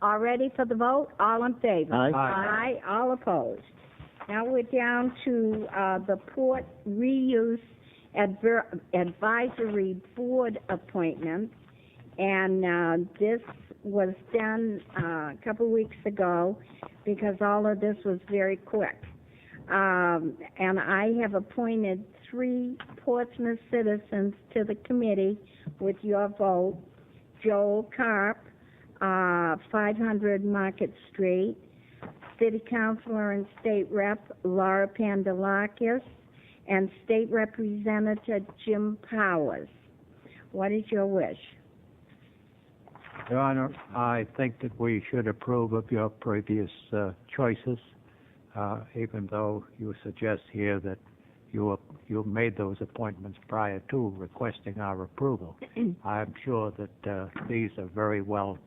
All ready for the vote? All in favor? Aye. Aye. All opposed. Now we're down to the Port Reuse Advisory Board appointment, and this was done a couple weeks ago because all of this was very quick. And I have appointed 3 Portsmouth citizens to the committee with your vote. Joel Karp, 500 Market Street, City Councilor and State Rep Laura Pandalakis, and State Representative Jim Powers. What is your wish? Your Honor, I think that we should approve of your previous choices, even though you suggest here that you made those appointments prior to requesting our approval. I'm sure that these are very well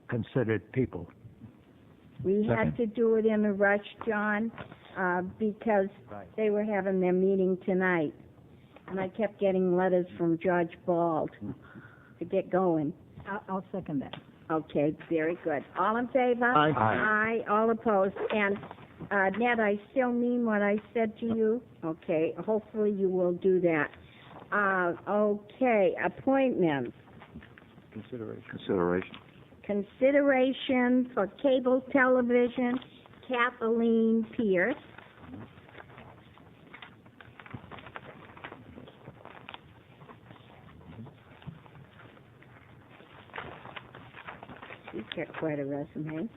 considered people. We had to do it in a rush, John, because they were having their meeting tonight, and I kept getting letters from Judge Bald to get going. I'll second that. Okay, very good. All in favor? Aye. Aye. All opposed. And, Ned, I still mean what I said to you. Okay, hopefully you will do that. Okay, appointments. Consideration. Consideration for cable television, Kathleen Pierce. She's got quite a resume.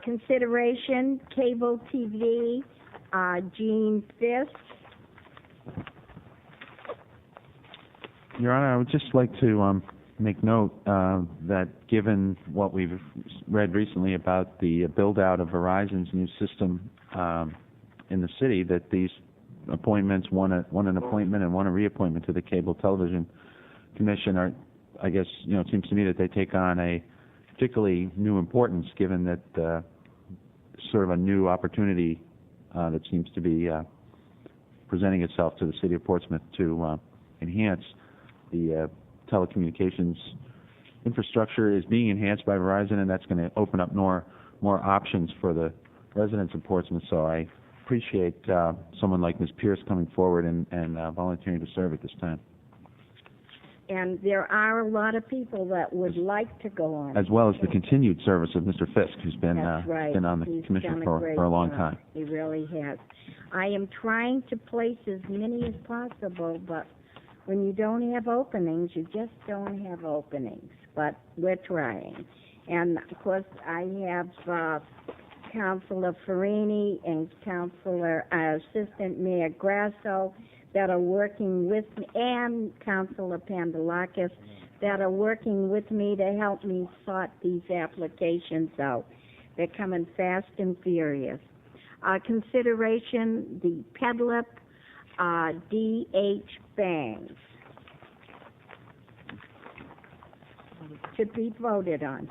Consideration, cable TV, Jean Fisk. Your Honor, I would just like to make note that given what we've read recently about the build-out of Verizon's new system in the city, that these appointments, one an appointment and one a reappointment to the Cable Television Commission are, I guess, it seems to me that they take on a particularly new importance given that sort of a new opportunity that seems to be presenting itself to the city of Portsmouth to enhance the telecommunications infrastructure is being enhanced by Verizon, and that's going to open up more options for the residents of Portsmouth. So I appreciate someone like Ms. Pierce coming forward and volunteering to serve at this time. And there are a lot of people that would like to go on. As well as the continued service of Mr. Fisk, who's been That's right. been on the He's commission done for a long time. He really has. I am trying to place as many as possible, but when you don't have openings, you just don't have openings. But we're trying. And, of course, I have Councilor Farini and Assistant Mayor Grasso that are working with me, and Councilor Pandalakis that are working with me to help me sort these applications out. They're coming fast and furious. Consideration, the Pedlip D.H. Bangs to be voted on.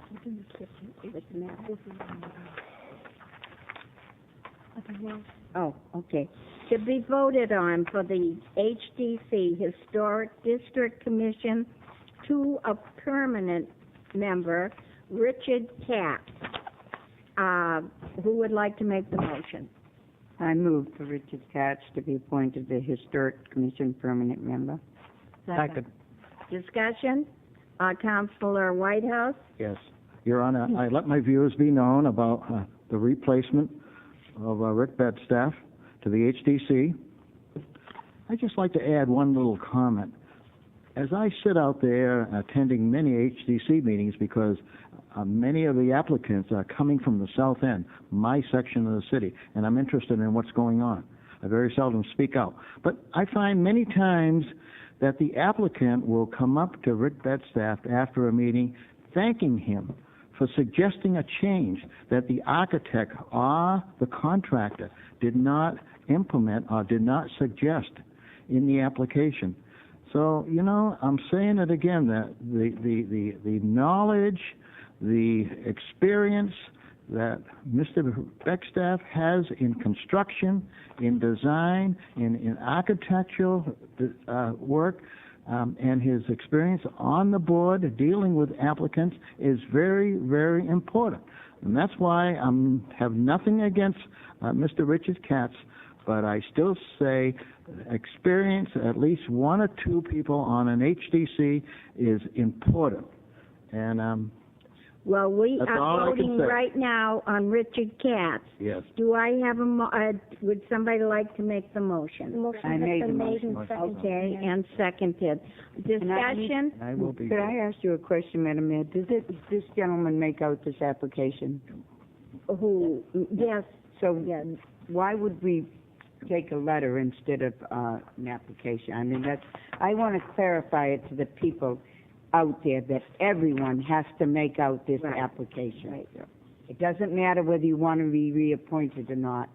Oh, okay. To be voted on for the HDC, Historic District Commission, to a permanent member, Richard Katz. Who would like to make the motion? I move for Richard Katz to be appointed the Historic Commission permanent member. Second. Discussion? Councilor Whitehouse? Yes. Your Honor, I let my viewers be known about the replacement of Rick Bedstaff to the HDC. I'd just like to add one little comment. As I sit out there attending many HDC meetings, because many of the applicants are coming from the south end, my section of the city, and I'm interested in what's going on. I very seldom speak out. But I find many times that the applicant will come up to Rick Bedstaff after a meeting thanking him for suggesting a change that the architect or the contractor did not implement or did not suggest in the application. So, I'm saying it again, that the knowledge, the experience that Mr. Beckstaff has in construction, in design, in architectural work, and his experience on the board dealing with applicants is very, very important. And that's why I have nothing against Mr. Richard Katz, but I still say experience, at least one or two people on an HDC is important. And well, we that's are all I can voting say. right now on Richard Katz. Yes. Do I have would somebody like to make the motion? The motion I has made been the made motion. and seconded. Okay, and seconded. Discussion? Could I ask you a question, Madam Mayor? Does this gentleman make out this application? Who? Yes. So why would we take a letter instead of an application? I mean, I want to clarify it to the people out there that everyone has to make out this application. Right. It doesn't matter whether you want to be reappointed or not.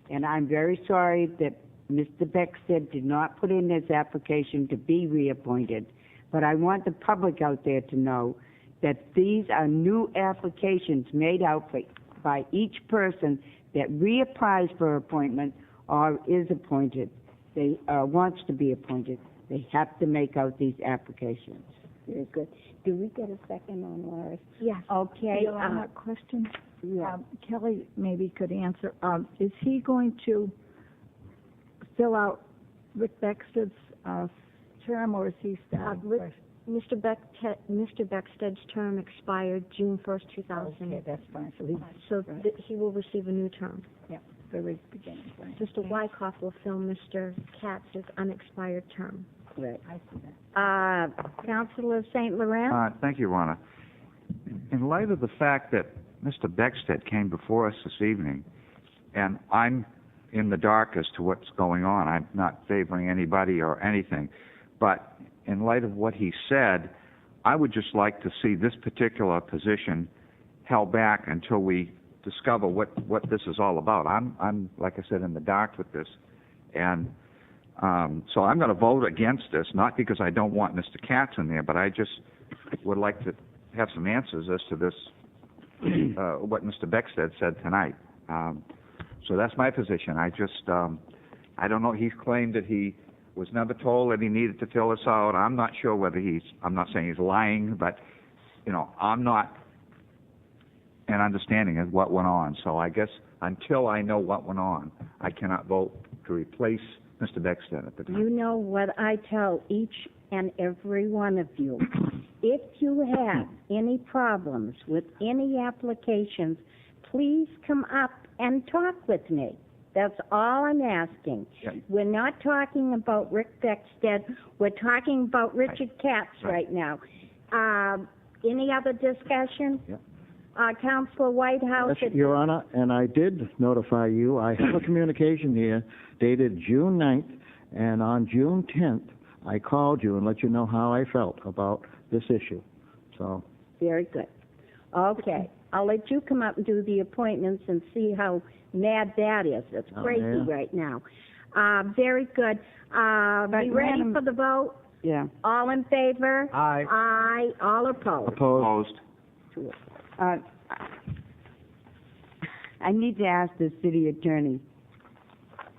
And I'm very sorry that Mr. Beckstead did not put in his application to be reappointed. But I want the public out there to know that these are new applications made out by each person that reapplies for appointment or is appointed, wants to be appointed. They have to make out these applications. Very good. Do we get a second on Laura's? Yes. Okay. Your Honor, question. Yeah. Kelly maybe could answer. Is he going to fill out Rick Beckstead's term, or is he starting fresh? Mr. Beckstead's term expired June 1st, 2000. Okay, that's fine. So he will receive a new term. Yeah, very beginning. Right. Mr. Wyckoff will fill Mr. Katz's unexpired term. Right. I see that. Councilor St. Laurent? Thank you, Ronna. In light of the fact that Mr. Beckstead came before us this evening, and I'm in the dark as to what's going on, I'm not favoring anybody or anything, but in light of what he said, I would just like to see this particular position held back until we discover what this is all about. I'm like I said, in the dark with this, And so I'm going to vote against this, not because I don't want Mr. Katz in there, but I just would like to have some answers as to this, what Mr. Beckstead said tonight. So that's my position. I just, I don't know, he's claimed that he was never told that he needed to fill this out. I'm not sure whether I'm not saying he's lying, but, you know, I'm not an understanding of what went on. So I guess until I know what went on, I cannot vote to replace Mr. Beckstead at the time. You know what I tell each and every one of you. If you have any problems with any applications, please come up and talk with me. That's all I'm asking. Yeah. We're not talking about Rick Beckstead. We're talking about Richard Katz right now. Any other discussion? Yeah. Councilor Whitehouse? Yes, Your Honor, and I did notify you. I have a communication here dated June 9th, and on June 10th, I called you and let you know how I felt about this issue. So. Very good. Okay. I'll let you come up and do the appointments and see how mad that is. It's crazy right now. Very good. Be ready for the vote? Yeah. All in favor? Aye. Aye. All opposed? Opposed. I need to ask the city attorney,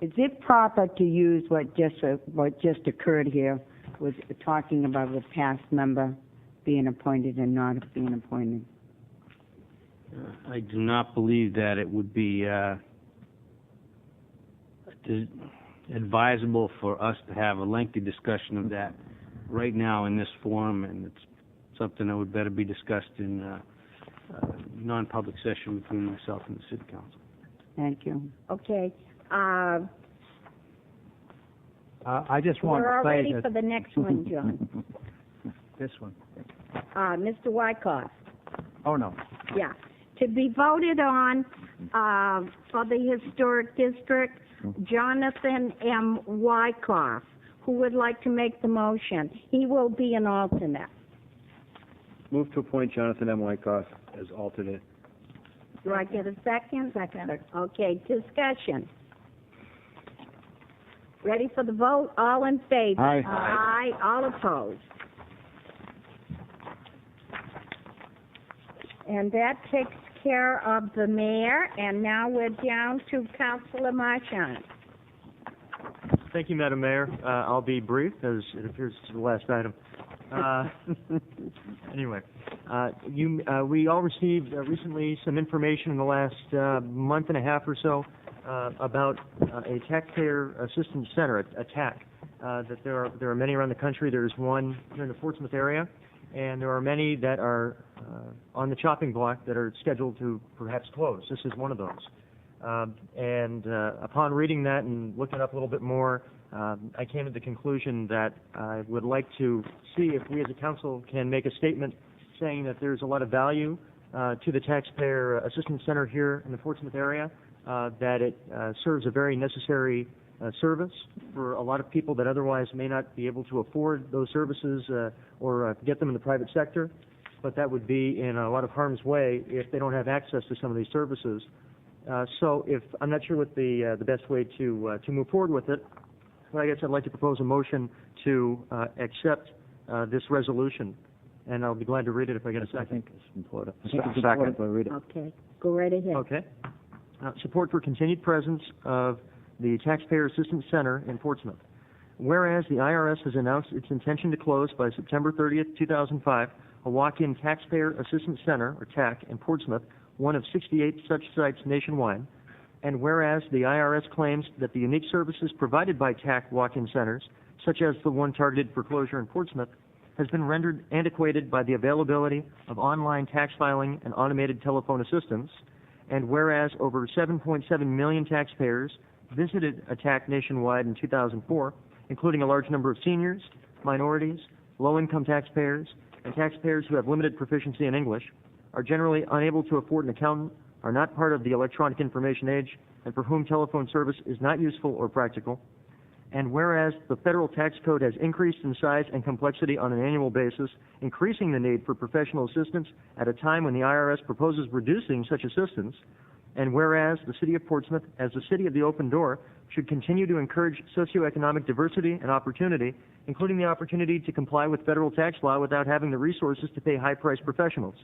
is it proper to use what just occurred here, was talking about the past member being appointed and not being appointed? I do not believe that it would be advisable for us to have a lengthy discussion of that right now in this forum, and it's something that would better be discussed in non-public session between myself and the city council. Thank you. Okay. I just want We're to all say ready that for the next one, John. this one. Mr. Wyckoff. Oh, no. Yeah. To be voted on for the Historic District, Jonathan M. Wyckoff, who would like to make the motion. He will be an alternate. Move to appoint Jonathan M. Wyckoff as alternate. Do I get a second? Second. Okay, discussion. Ready for the vote? All in favor? Aye. Aye. All opposed? And that takes care of the mayor, and now we're down to Councilor Marchand. Thank you, Madam Mayor. I'll be brief, as it appears it's the last item. Anyway, we all received recently some information in the last month and a half or so about a taxpayer assistance center, a TAC. That there are many around the country. There's one here in the Portsmouth area, and there are many that are on the chopping block that are scheduled to perhaps close. This is one of those. And upon reading that and looking up a little bit more, I came to the conclusion that I would like to see if we as a council can make a statement saying that there's a lot of value to the Taxpayer Assistance Center here in the Portsmouth area, that it serves a very necessary service for a lot of people that otherwise may not be able to afford those services or get them in the private sector, but that would be in a lot of harm's way if they don't have access to some of these services. So if I'm not sure what the best way to move forward with it, I guess I'd like to propose a motion to accept this resolution, and I'll be glad to read it if I get a second. I think it's important. Second. Read it. Okay, go right ahead. Okay. Support for continued presence of the Taxpayer Assistance Center in Portsmouth. Whereas the IRS has announced its intention to close by September 30th, 2005, a walk-in Taxpayer Assistance Center, or TAC, in Portsmouth, one of 68 such sites nationwide, and whereas the IRS claims that the unique services provided by TAC walk-in centers, such as the one targeted for closure in Portsmouth, has been rendered antiquated by the availability of online tax filing and automated telephone assistance, and whereas over 7.7 million taxpayers visited a TAC nationwide in 2004, including a large number of seniors, minorities, low-income taxpayers, and taxpayers who have limited proficiency in English, are generally unable to afford an accountant, are not part of the electronic information age, and for whom telephone service is not useful or practical. And whereas the federal tax code has increased in size and complexity on an annual basis, increasing the need for professional assistance at a time when the IRS proposes reducing such assistance, And whereas the City of Portsmouth, as the City of the Open Door, should continue to encourage socioeconomic diversity and opportunity, including the opportunity to comply with federal tax law without having the resources to pay high-priced professionals.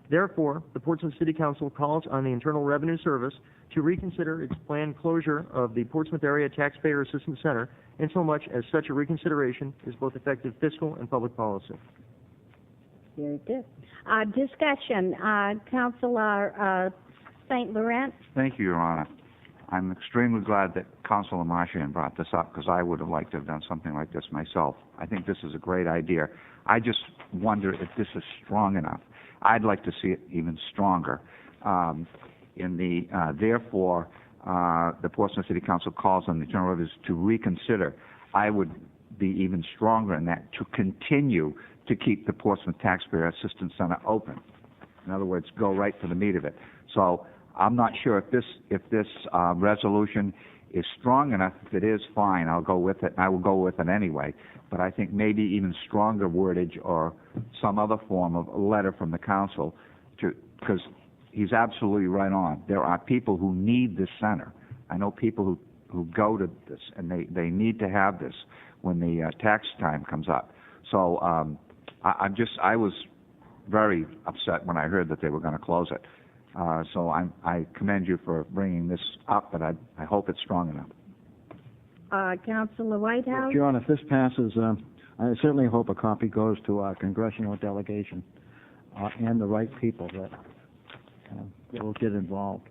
Therefore, the Portsmouth City Council calls on the Internal Revenue Service to reconsider its planned closure of the Portsmouth Area Taxpayer Assistance Center insomuch as such a reconsideration is both effective fiscal and public policy. Very good. Discussion, Councilor St. Laurent. Thank you, Your Honor. I'm extremely glad that Councilor Marchand brought this up because I would have liked to have done something like this myself. I think this is a great idea. I just wonder if this is strong enough. I'd like to see it even stronger. Therefore, the Portsmouth City Council calls on the Internal Revenue to reconsider. I would be even stronger in that, to continue to keep the Portsmouth Taxpayer Assistance Center open. In other words, go right to the meat of it. So I'm not sure if this resolution is strong enough. If it is, fine, I'll go with it. I will go with it anyway. But I think maybe even stronger wordage or some other form of a letter from the council, because he's absolutely right on. There are people who need this center. I know people who go to this, and they need to have this when the tax time comes up. So I was very upset when I heard that they were going to close it. So I commend you for bringing this up, but I hope it's strong enough. Councilor Whitehouse. Your Honor, if this passes, I certainly hope a copy goes to our congressional delegation and the right people that will get involved.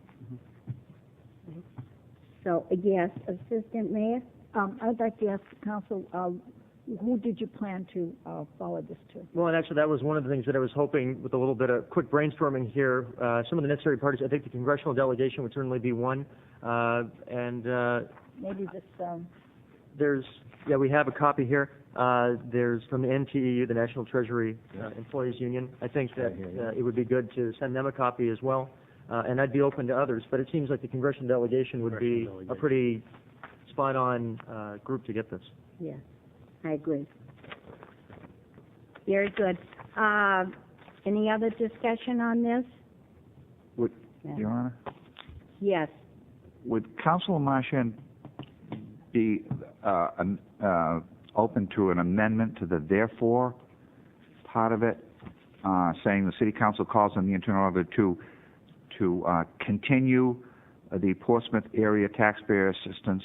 So, yes, Assistant Mayor. I'd like to ask the council, who did you plan to forward this to? Well, and actually, that was one of the things that I was hoping, with a little bit of quick brainstorming here, some of the necessary parties. I think the congressional delegation would certainly be one, maybe this. We have a copy here. There's from the NTEU, the National Treasury Employees Union. I think that it would be good to send them a copy as well, and I'd be open to others. But it seems like the congressional delegation would be a pretty spot-on group to get this. Yes, I agree. Very good. Any other discussion on this? Your Honor? Yes. Would Councilor Marchand be open to an amendment to the therefore part of it, saying the City Council calls on the Internal Revenue to continue the Portsmouth Area Taxpayer Assistance,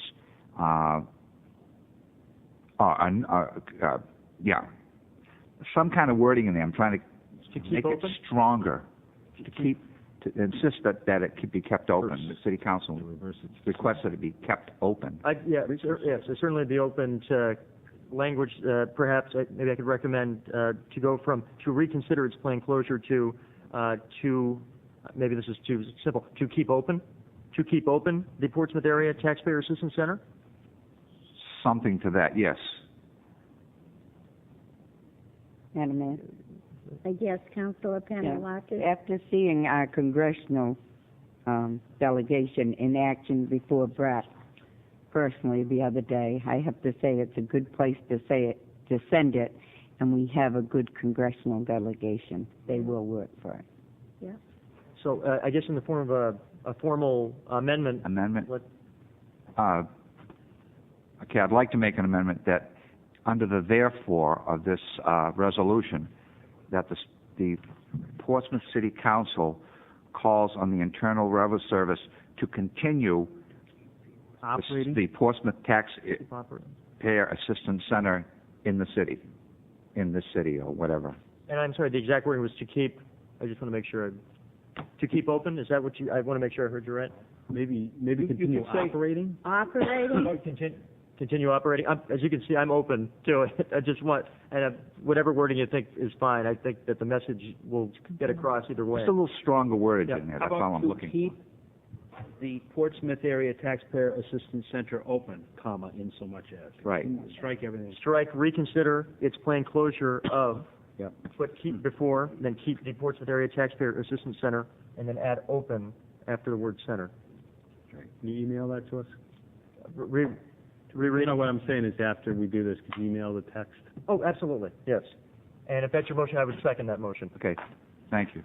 some kind of wording in there. I'm trying to make it stronger, to insist that it be kept open. The City Council requests that it be kept open. Yes, I'd certainly be open to language. Perhaps maybe I could recommend to go from to reconsider its planned closure to maybe this is too simple, to keep open the Portsmouth Area Taxpayer Assistance Center. Something to that, yes. Madam Mayor? Yes, Councilor Penelakis. After seeing our congressional delegation in action before BRAC personally the other day, I have to say it's a good place to send it, and we have a good congressional delegation. They will work for it. Yeah. So I guess in the form of a formal amendment. Okay, I'd like to make an amendment that under the therefore of this resolution, that the Portsmouth City Council calls on the Internal Revenue Service to continue the Portsmouth Taxpayer Assistance Center in this city or whatever. And I'm sorry, the exact wording was to keep. I just want to make sure. To keep open. Is that what you? I want to make sure I heard you right. Maybe continue operating. Continue operating. As you can see, I'm open to it. I just want, whatever wording you think is fine. I think that the message will get across either way. Just a little stronger wordage in there. That's all I'm looking for. Keep the Portsmouth Area Taxpayer Assistance Center open, comma, in so much as. Right. Strike everything. Strike, reconsider its planned closure of. Yep. Put keep before, then keep the Portsmouth Area Taxpayer Assistance Center, and then add open after the word center. Can you email that to us? You know what I'm saying is after we do this, could you email the text? Oh, absolutely, yes. And if that's your motion, I would second that motion. Okay, thank you.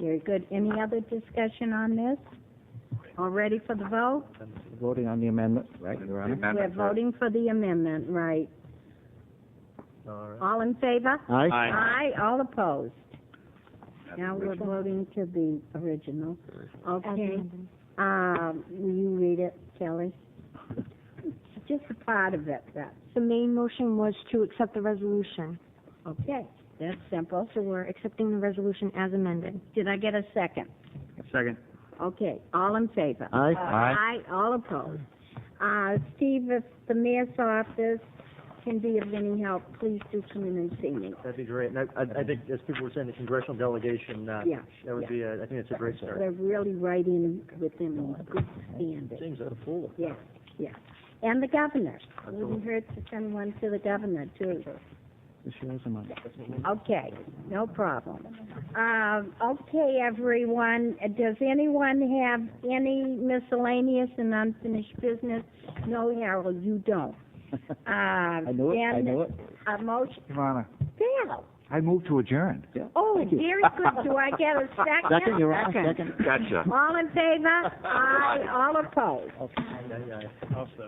Very good. Any other discussion on this? All ready for the vote? Voting on the amendment, right, Your Honor? We're voting for the amendment, right. All right. All in favor? Aye. Aye, all opposed. Now we're voting to the original. Okay. Will you read it, Kelly? Just a part of it, that. The main motion was to accept the resolution. Okay, that's simple. So we're accepting the resolution as amended. Did I get a second? Second. Okay, all in favor? Aye. Aye, all opposed. Steve, if the mayor's office can be of any help, please do come in and see me. That'd be great. And I think, as people were saying, the congressional delegation, Yeah, that would be, I think it's a great start. We're really right in with them in good standing. Things out of full. Yes, yes. And the governor. It wouldn't hurt to send one to the governor, too. Okay, no problem. Okay, everyone, does anyone have any miscellaneous and unfinished business? No, Harold, you don't. I knew it. A motion, Your Honor, Dale. I move to adjourn. Oh, very good. Do I get a second? Second, Your Honor, second. Gotcha. All in favor? Aye, all opposed. Aye, aye, aye. Also.